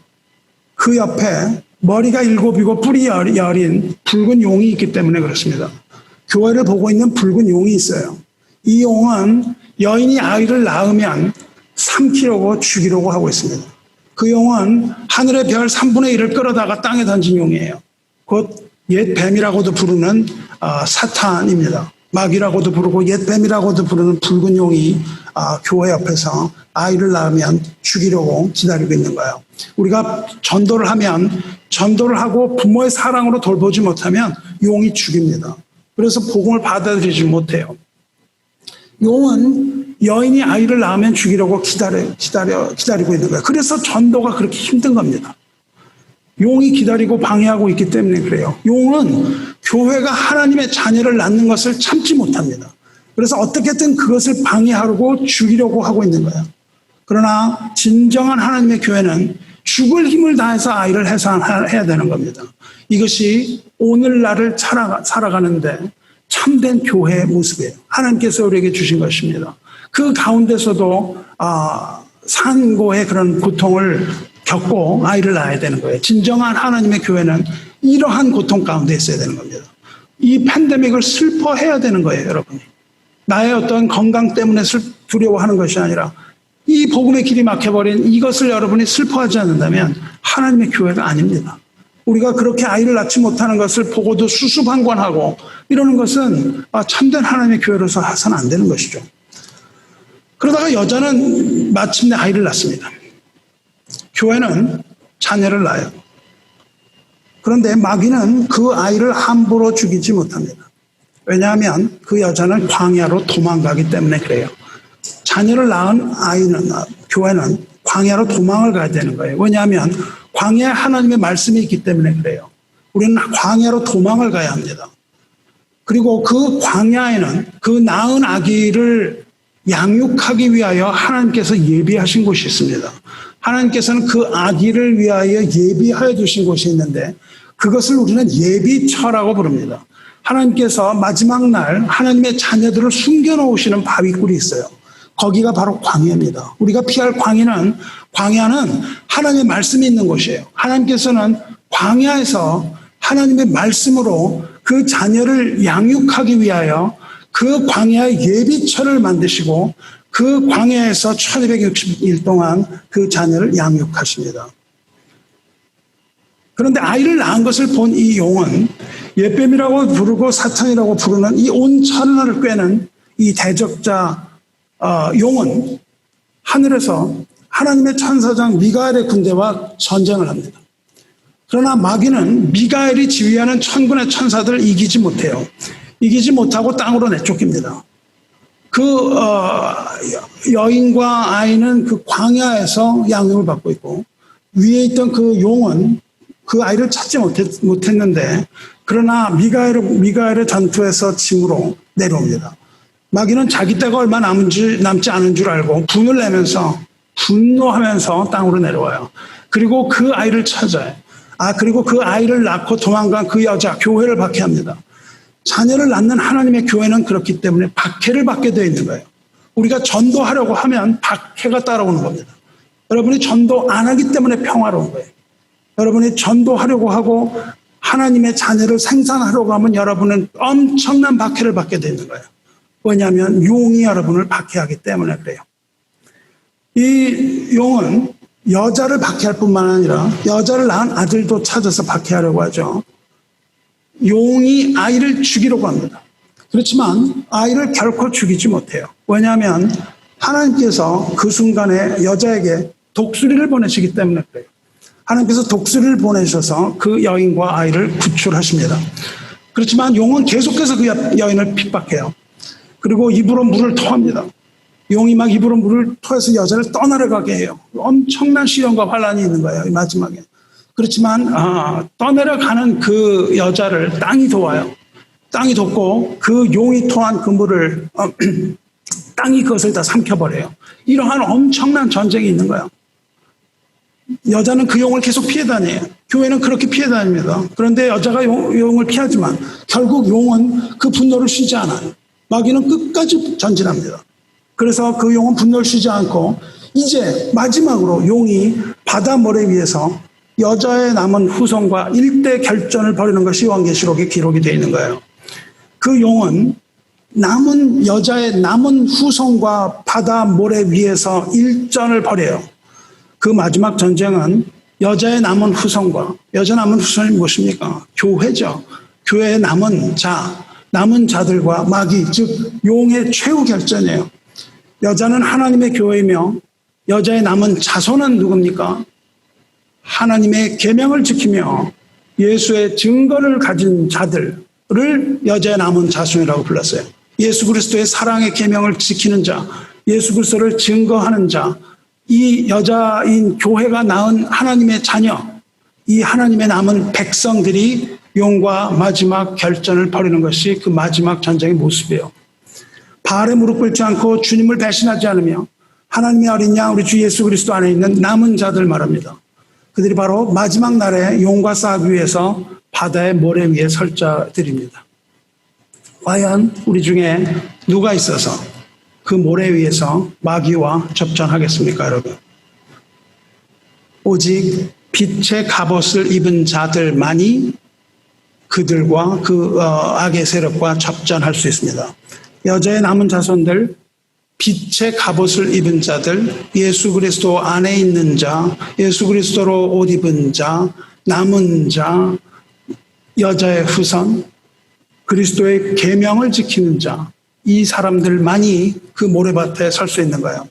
그 옆에 머리가 7이고 뿔이 여린 붉은 용이 있기 때문에 그렇습니다. 교회를 보고 있는 붉은 용이 있어요. 이 용은 여인이 아이를 낳으면 삼키려고 죽이려고 하고 있습니다. 그 용은 하늘의 별 3분의 1을 끌어다가 땅에 던진 용이에요. 곧 옛 뱀이라고도 부르는 사탄입니다. 마귀라고도 부르고 옛 뱀이라고도 부르는 붉은 용이 교회 옆에서 아이를 낳으면 죽이려고 기다리고 있는 거예요. 우리가 전도를 하면 전도를 하고 부모의 사랑으로 돌보지 못하면 용이 죽입니다. 그래서 복음을 받아들이지 못해요. 용은 여인이 아이를 낳으면 죽이려고 기다리고 있는 거예요. 그래서 전도가 그렇게 힘든 겁니다. 용이 기다리고 방해하고 있기 때문에 그래요. 용은 교회가 하나님의 자녀를 낳는 것을 참지 못합니다. 그래서 어떻게든 그것을 방해하려고 죽이려고 하고 있는 거예요. 그러나 진정한 하나님의 교회는 죽을 힘을 다해서 아이를 해산해야 되는 겁니다. 이것이 오늘날을 살아가는데 참된 교회의 모습이에요. 하나님께서 우리에게 주신 것입니다. 그 가운데서도 산고의 그런 고통을 겪고 아이를 낳아야 되는 거예요. 진정한 하나님의 교회는 이러한 고통 가운데 있어야 되는 겁니다. 이 팬데믹을 슬퍼해야 되는 거예요, 여러분이. 나의 어떤 건강 때문에 두려워하는 것이 아니라 이 복음의 길이 막혀버린 이것을 여러분이 슬퍼하지 않는다면 하나님의 교회가 아닙니다. 우리가 그렇게 아이를 낳지 못하는 것을 보고도 수수방관하고 이러는 것은 참된 하나님의 교회로서 해서는 안 되는 것이죠. 그러다가 여자는 마침내 아이를 낳습니다. 교회는 자녀를 낳아요. 그런데 마귀는 그 아이를 함부로 죽이지 못합니다. 왜냐하면 그 여자는 광야로 도망가기 때문에 그래요. 자녀를 낳은 교회는 광야로 도망을 가야 되는 거예요. 왜냐하면 광야에 하나님의 말씀이 있기 때문에 그래요. 우리는 광야로 도망을 가야 합니다. 그리고 그 광야에는 그 낳은 아기를 양육하기 위하여 하나님께서 예비하신 곳이 있습니다. 하나님께서는 그 아기를 위하여 예비하여 두신 곳이 있는데 그것을 우리는 예비처라고 부릅니다. 하나님께서 마지막 날 하나님의 자녀들을 숨겨놓으시는 바위굴이 있어요. 거기가 바로 광야입니다. 우리가 피할 광야는 하나님의 말씀이 있는 곳이에요. 하나님께서는 광야에서 하나님의 말씀으로 그 자녀를 양육하기 위하여 그 광야의 예비처를 만드시고 그 광야에서 1260일 동안 그 자녀를 양육하십니다. 그런데 아이를 낳은 것을 본 이 용은 옛뱀이라고 부르고 사탄이라고 부르는 이 온 천하를 꿰는 이 대적자 용은 하늘에서 하나님의 천사장 미가엘의 군대와 전쟁을 합니다. 그러나 마귀는 미가엘이 지휘하는 천군의 천사들을 이기지 못해요. 이기지 못하고 땅으로 내쫓깁니다. 그 여인과 아이는 그 광야에서 양육을 받고 있고 위에 있던 그 용은 그 아이를 찾지 못했는데 그러나 미가엘의 전투에서 짐으로 내려옵니다. 마귀는 자기 때가 얼마 남지 않은 줄 알고 분을 내면서 분노하면서 땅으로 내려와요. 그리고 그 아이를 찾아요. 그리고 그 아이를 낳고 도망간 그 여자 교회를 박해합니다. 자녀를 낳는 하나님의 교회는 그렇기 때문에 박해를 받게 되어 있는 거예요. 우리가 전도하려고 하면 박해가 따라오는 겁니다. 여러분이 전도 안 하기 때문에 평화로운 거예요. 여러분이 전도하려고 하고 하나님의 자녀를 생산하려고 하면 여러분은 엄청난 박해를 받게 되어 있는 거예요. 왜냐하면 용이 여러분을 박해하기 때문에 그래요. 이 용은 여자를 박해할 뿐만 아니라 여자를 낳은 아들도 찾아서 박해하려고 하죠. 용이 아이를 죽이려고 합니다. 그렇지만 아이를 결코 죽이지 못해요. 왜냐하면 하나님께서 그 순간에 여자에게 독수리를 보내시기 때문에 그래요. 하나님께서 독수리를 보내셔서 그 여인과 아이를 구출하십니다. 그렇지만 용은 계속해서 그 여인을 핍박해요. 그리고 입으로 물을 토합니다. 용이 막 입으로 물을 토해서 여자를 떠내려가게 해요. 엄청난 시련과 환란이 있는 거예요. 이 마지막에. 그렇지만 떠내려가는 그 여자를 땅이 도와요. 땅이 돕고 그 용이 토한 그 물을 땅이 그것을 다 삼켜버려요. 이러한 엄청난 전쟁이 있는 거예요. 여자는 그 용을 계속 피해 다녀요. 교회는 그렇게 피해 다닙니다. 그런데 여자가 용을 피하지만 결국 용은 그 분노를 쉬지 않아요. 마귀는 끝까지 전진합니다. 그래서 그 용은 분노를 쉬지 않고 이제 마지막으로 용이 바다 모래 위에서 여자의 남은 후손과 일대 결전을 벌이는 것이 요한계시록에 기록이 되어 있는 거예요. 그 용은 여자의 남은 후손과 바다 모래 위에서 일전을 벌여요. 그 마지막 전쟁은 여자의 남은 후손과, 여자 남은 후손이 무엇입니까? 교회죠. 교회의 남은 자들과 마귀, 즉 용의 최후 결전이에요. 여자는 하나님의 교회이며 여자의 남은 자손은 누굽니까? 하나님의 계명을 지키며 예수의 증거를 가진 자들을 여자의 남은 자손이라고 불렀어요. 예수 그리스도의 사랑의 계명을 지키는 자, 예수 그리스도를 증거하는 자, 이 여자인 교회가 낳은 하나님의 자녀, 이 하나님의 남은 백성들이 용과 마지막 결전을 벌이는 것이 그 마지막 전쟁의 모습이에요. 바알에 무릎 꿇지 않고 주님을 배신하지 않으며 하나님의 어린 양 우리 주 예수 그리스도 안에 있는 남은 자들 말합니다. 그들이 바로 마지막 날에 용과 싸우기 위해서 바다의 모래 위에 설 자들입니다. 과연 우리 중에 누가 있어서 그 모래 위에서 마귀와 접전하겠습니까, 여러분? 오직 빛의 갑옷을 입은 자들만이 그들과 그 악의 세력과 접전할 수 있습니다. 여자의 남은 자손들, 빛의 갑옷을 입은 자들, 예수 그리스도 안에 있는 자, 예수 그리스도로 옷 입은 자, 남은 자, 여자의 후손, 그리스도의 계명을 지키는 자, 이 사람들만이 그 모래밭에 설 수 있는 거예요.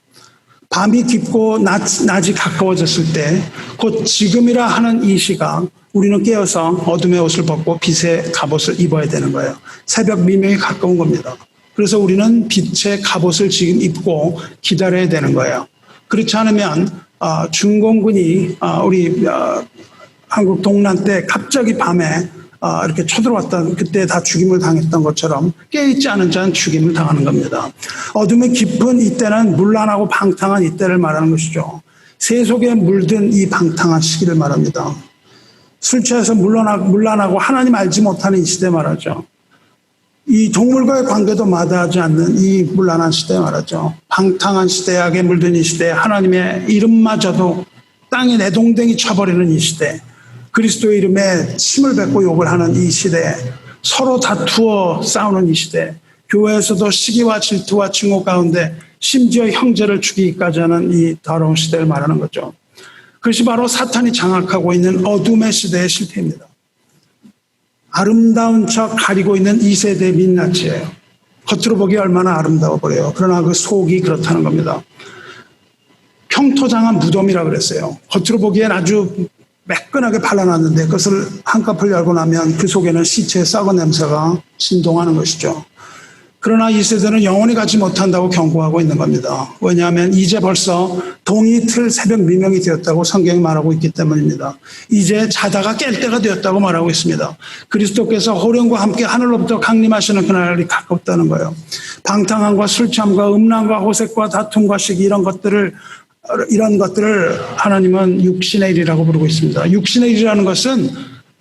밤이 깊고 낮이 가까워졌을 때 곧 지금이라 하는 이 시각 우리는 깨어서 어둠의 옷을 벗고 빛의 갑옷을 입어야 되는 거예요. 새벽 미명이 가까운 겁니다. 그래서 우리는 빛의 갑옷을 지금 입고 기다려야 되는 거예요. 그렇지 않으면 중공군이 우리 한국 동란 때 갑자기 밤에 이렇게 쳐들어왔던 그때 다 죽임을 당했던 것처럼 깨어있지 않은 자는 죽임을 당하는 겁니다. 어둠의 깊은 이때는 문란하고 방탕한 이때를 말하는 것이죠. 새 속에 물든 이 방탕한 시기를 말합니다. 술 취해서 문란하고 하나님 알지 못하는 이 시대 말하죠. 이 동물과의 관계도 마다하지 않는 이 문란한 시대 말하죠. 방탕한 시대, 악에 물든 이 시대, 하나님의 이름마저도 땅에 내동댕이 쳐버리는 이 시대, 그리스도의 이름에 침을 뱉고 욕을 하는 이 시대, 서로 다투어 싸우는 이 시대, 교회에서도 시기와 질투와 증오 가운데 심지어 형제를 죽이기까지 하는 이 더러운 시대를 말하는 거죠. 그것이 바로 사탄이 장악하고 있는 어둠의 시대의 실패입니다. 아름다운 척 가리고 있는 이 세대의 민낯이에요. 겉으로 보기 얼마나 아름다워 보여요. 그러나 그 속이 그렇다는 겁니다. 평토장한 무덤이라 그랬어요. 겉으로 보기엔 아주 매끈하게 발라놨는데 그것을 한꺼풀 열고 나면 그 속에는 시체의 썩은 냄새가 진동하는 것이죠. 그러나 이 세대는 영원히 가지 못한다고 경고하고 있는 겁니다. 왜냐하면 이제 벌써 동이 틀 새벽 미명이 되었다고 성경이 말하고 있기 때문입니다. 이제 자다가 깰 때가 되었다고 말하고 있습니다. 그리스도께서 호령과 함께 하늘로부터 강림하시는 그날이 가깝다는 거예요. 방탕함과 술 취함과 음란과 호색과 다툼과 시기 이런 것들을 하나님은 육신의 일이라고 부르고 있습니다. 육신의 일이라는 것은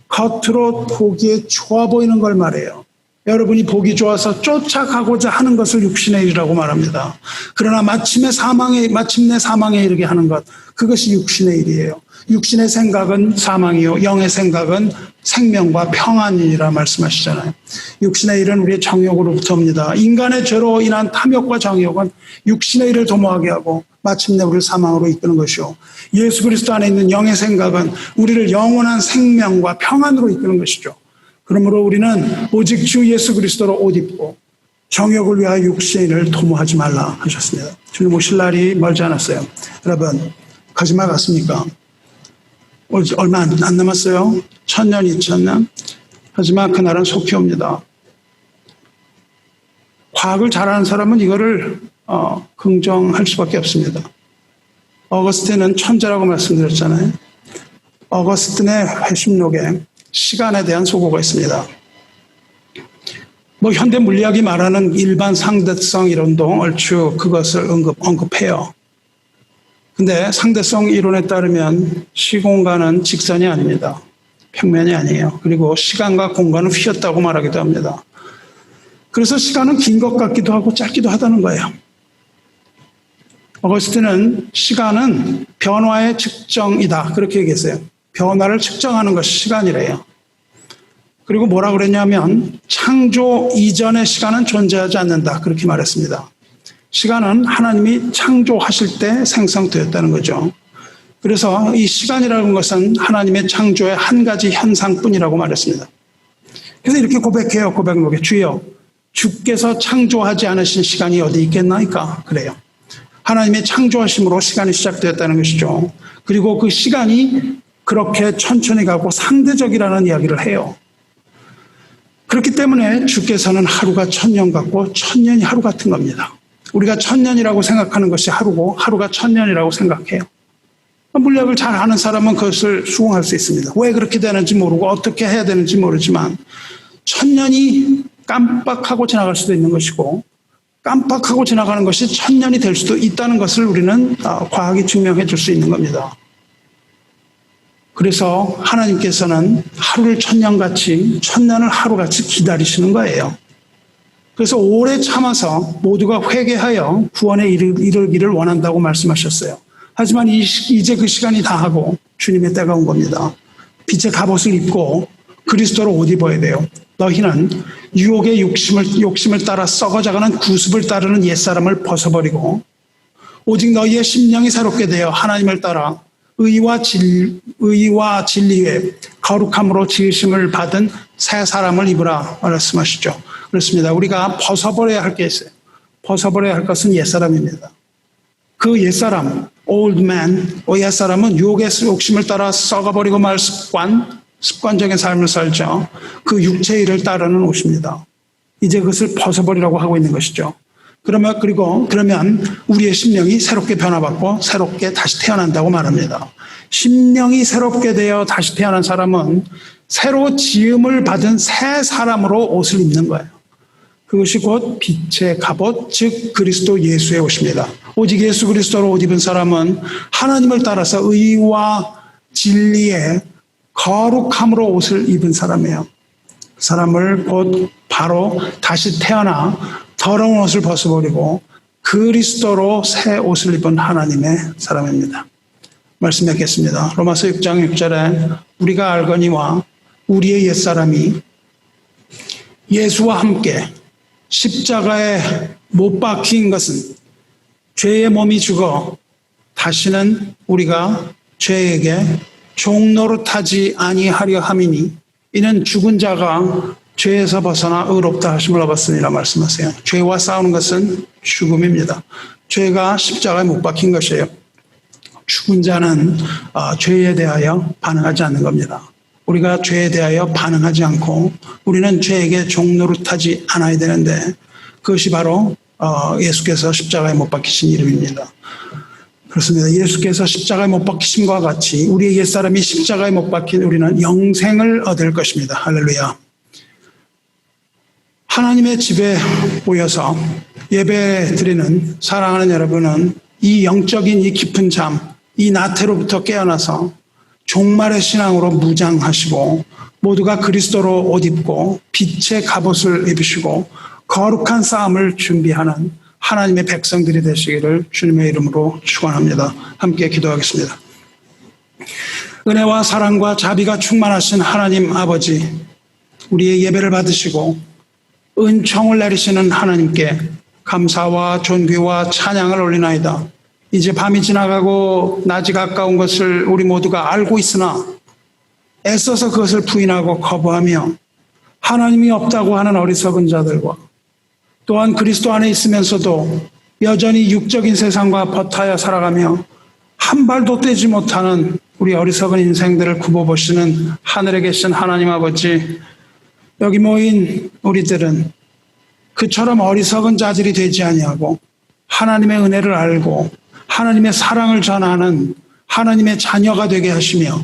겉으로 보기에 좋아 보이는 걸 말해요. 여러분이 보기 좋아서 쫓아가고자 하는 것을 육신의 일이라고 말합니다. 그러나 마침내 사망에 이르게 하는 것, 그것이 육신의 일이에요. 육신의 생각은 사망이요, 영의 생각은 생명과 평안이라 말씀하시잖아요. 육신의 일은 우리의 정욕으로부터 옵니다. 인간의 죄로 인한 탐욕과 정욕은 육신의 일을 도모하게 하고 마침내 우리를 사망으로 이끄는 것이요, 예수 그리스도 안에 있는 영의 생각은 우리를 영원한 생명과 평안으로 이끄는 것이죠. 그러므로 우리는 오직 주 예수 그리스도로 옷 입고 정욕을 위하여 육신의 일을 도모하지 말라 하셨습니다. 주님 오실 날이 멀지 않았어요. 여러분, 거짓말 같습니까? 얼마 안 남았어요. 1000년, 2000년. 하지만 그날은 속히 옵니다. 과학을 잘하는 사람은 이거를 긍정할 수밖에 없습니다. 어거스틴은 천재라고 말씀드렸잖아요. 어거스틴의 회심록에 시간에 대한 소고가 있습니다. 현대 물리학이 말하는 일반 상대성 이론도 얼추 그것을 언급해요. 근데 상대성 이론에 따르면 시공간은 직선이 아닙니다. 평면이 아니에요. 그리고 시간과 공간은 휘었다고 말하기도 합니다. 그래서 시간은 긴 것 같기도 하고 짧기도 하다는 거예요. 어거스틴은 시간은 변화의 측정이다. 그렇게 얘기했어요. 변화를 측정하는 것이 시간이래요. 그리고 뭐라 그랬냐면 창조 이전의 시간은 존재하지 않는다. 그렇게 말했습니다. 시간은 하나님이 창조하실 때 생성되었다는 거죠. 그래서 이 시간이라는 것은 하나님의 창조의 한 가지 현상뿐이라고 말했습니다. 그래서 이렇게 고백해요. 고백록에 주여 주께서 창조하지 않으신 시간이 어디 있겠나이까? 그래요. 하나님의 창조하심으로 시간이 시작되었다는 것이죠. 그리고 그 시간이 그렇게 천천히 가고 상대적이라는 이야기를 해요. 그렇기 때문에 주께서는 하루가 1000년 같고 1000년이 하루 같은 겁니다. 우리가 1000년이라고 생각하는 것이 하루고 하루가 1000년이라고 생각해요. 물리학을 잘 아는 사람은 그것을 수긍할 수 있습니다. 왜 그렇게 되는지 모르고 어떻게 해야 되는지 모르지만 1000년이 깜빡하고 지나갈 수도 있는 것이고 깜빡하고 지나가는 것이 1000년이 될 수도 있다는 것을 우리는 과학이 증명해 줄 수 있는 겁니다. 그래서 하나님께서는 하루를 1000년같이 1000년을 하루같이 기다리시는 거예요. 그래서 오래 참아서 모두가 회개하여 구원에 이르기를 원한다고 말씀하셨어요. 하지만 이제 그 시간이 다 하고 주님의 때가 온 겁니다. 빛의 갑옷을 입고 그리스도로 옷 입어야 돼요. 너희는 유혹의 욕심을 따라 썩어져가는 구습을 따르는 옛사람을 벗어버리고 오직 너희의 심령이 새롭게 되어 하나님을 따라 의와 진리의 거룩함으로 지으심을 받은 새 사람을 입으라 말씀하시죠. 그렇습니다. 우리가 벗어버려야 할 게 있어요. 벗어버려야 할 것은 옛사람입니다. 그 옛사람, old man, 옛사람은 유혹의 욕심을 따라 썩어버리고 말 습관적인 삶을 살죠. 그 육체의 일을 따르는 옷입니다. 이제 그것을 벗어버리라고 하고 있는 것이죠. 그러면 우리의 심령이 새롭게 변화받고 새롭게 다시 태어난다고 말합니다. 심령이 새롭게 되어 다시 태어난 사람은 새로 지음을 받은 새 사람으로 옷을 입는 거예요. 그것이 곧 빛의 갑옷, 즉 그리스도 예수의 옷입니다. 오직 예수 그리스도로 옷 입은 사람은 하나님을 따라서 의와 진리의 거룩함으로 옷을 입은 사람이에요. 그 사람을 곧 바로 다시 태어나 더러운 옷을 벗어버리고 그리스도로 새 옷을 입은 하나님의 사람입니다. 말씀 뵙겠습니다. 로마서 6장 6절에 우리가 알거니와 우리의 옛사람이 예수와 함께 십자가에 못 박힌 것은 죄의 몸이 죽어 다시는 우리가 죄에게 종노릇하지 아니하려 함이니 이는 죽은 자가 죄에서 벗어나 의롭다 하심을 얻었으니라 말씀하세요. 죄와 싸우는 것은 죽음입니다. 죄가 십자가에 못 박힌 것이에요. 죽은 자는 죄에 대하여 반응하지 않는 겁니다. 우리가 죄에 대하여 반응하지 않고 우리는 죄에게 종노릇하지 않아야 되는데 그것이 바로 예수께서 십자가에 못 박히신 이름입니다. 그렇습니다. 예수께서 십자가에 못 박히심과 같이 우리의 옛사람이 십자가에 못 박힌 우리는 영생을 얻을 것입니다. 할렐루야. 하나님의 집에 모여서 예배 드리는 사랑하는 여러분은 이 영적인 이 깊은 잠, 이 나태로부터 깨어나서 종말의 신앙으로 무장하시고 모두가 그리스도로 옷 입고 빛의 갑옷을 입으시고 거룩한 싸움을 준비하는 하나님의 백성들이 되시기를 주님의 이름으로 축원합니다. 함께 기도하겠습니다. 은혜와 사랑과 자비가 충만하신 하나님 아버지, 우리의 예배를 받으시고 은총을 내리시는 하나님께 감사와 존귀와 찬양을 올리나이다. 이제 밤이 지나가고 낮이 가까운 것을 우리 모두가 알고 있으나 애써서 그것을 부인하고 거부하며 하나님이 없다고 하는 어리석은 자들과 또한 그리스도 안에 있으면서도 여전히 육적인 세상과 버타여 살아가며 한 발도 떼지 못하는 우리 어리석은 인생들을 굽어보시는 하늘에 계신 하나님 아버지, 여기 모인 우리들은 그처럼 어리석은 자질이 되지 아니하고 하나님의 은혜를 알고 하나님의 사랑을 전하는 하나님의 자녀가 되게 하시며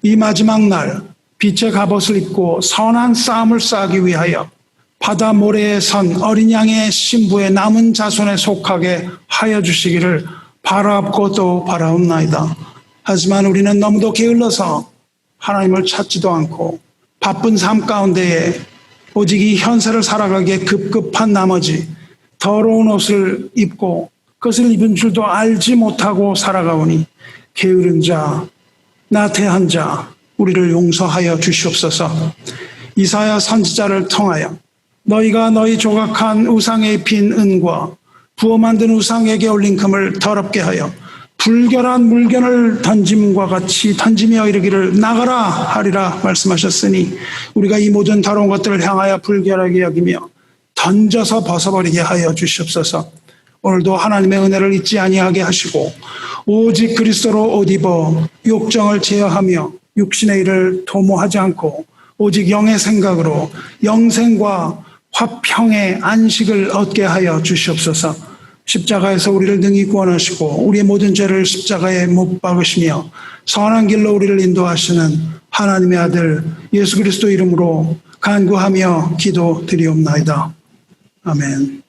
이 마지막 날 빛의 갑옷을 입고 선한 싸움을 싸기 위하여 바다 모래에 선 어린 양의 신부의 남은 자손에 속하게 하여 주시기를 바라옵고 또 바라옵나이다. 하지만 우리는 너무도 게을러서 하나님을 찾지도 않고 바쁜 삶 가운데에 오직 이 현세를 살아가기에 급급한 나머지 더러운 옷을 입고 그것을 입은 줄도 알지 못하고 살아가오니 게으른 자, 나태한 자, 우리를 용서하여 주시옵소서. 이사야 선지자를 통하여 너희가 너희 조각한 우상에 입힌 은과 부어 만든 우상에게 올린 금을 더럽게 하여 불결한 물건을 던짐과 같이 던지며 이르기를 나가라 하리라 말씀하셨으니 우리가 이 모든 더러운 것들을 향하여 불결하게 여기며 던져서 벗어버리게 하여 주시옵소서. 오늘도 하나님의 은혜를 잊지 아니하게 하시고 오직 그리스도로 옷 입어 욕정을 제어하며 육신의 일을 도모하지 않고 오직 영의 생각으로 영생과 화평의 안식을 얻게 하여 주시옵소서. 십자가에서 우리를 능히 구원하시고 우리의 모든 죄를 십자가에 못 박으시며 선한 길로 우리를 인도하시는 하나님의 아들 예수 그리스도 이름으로 간구하며 기도드리옵나이다. 아멘.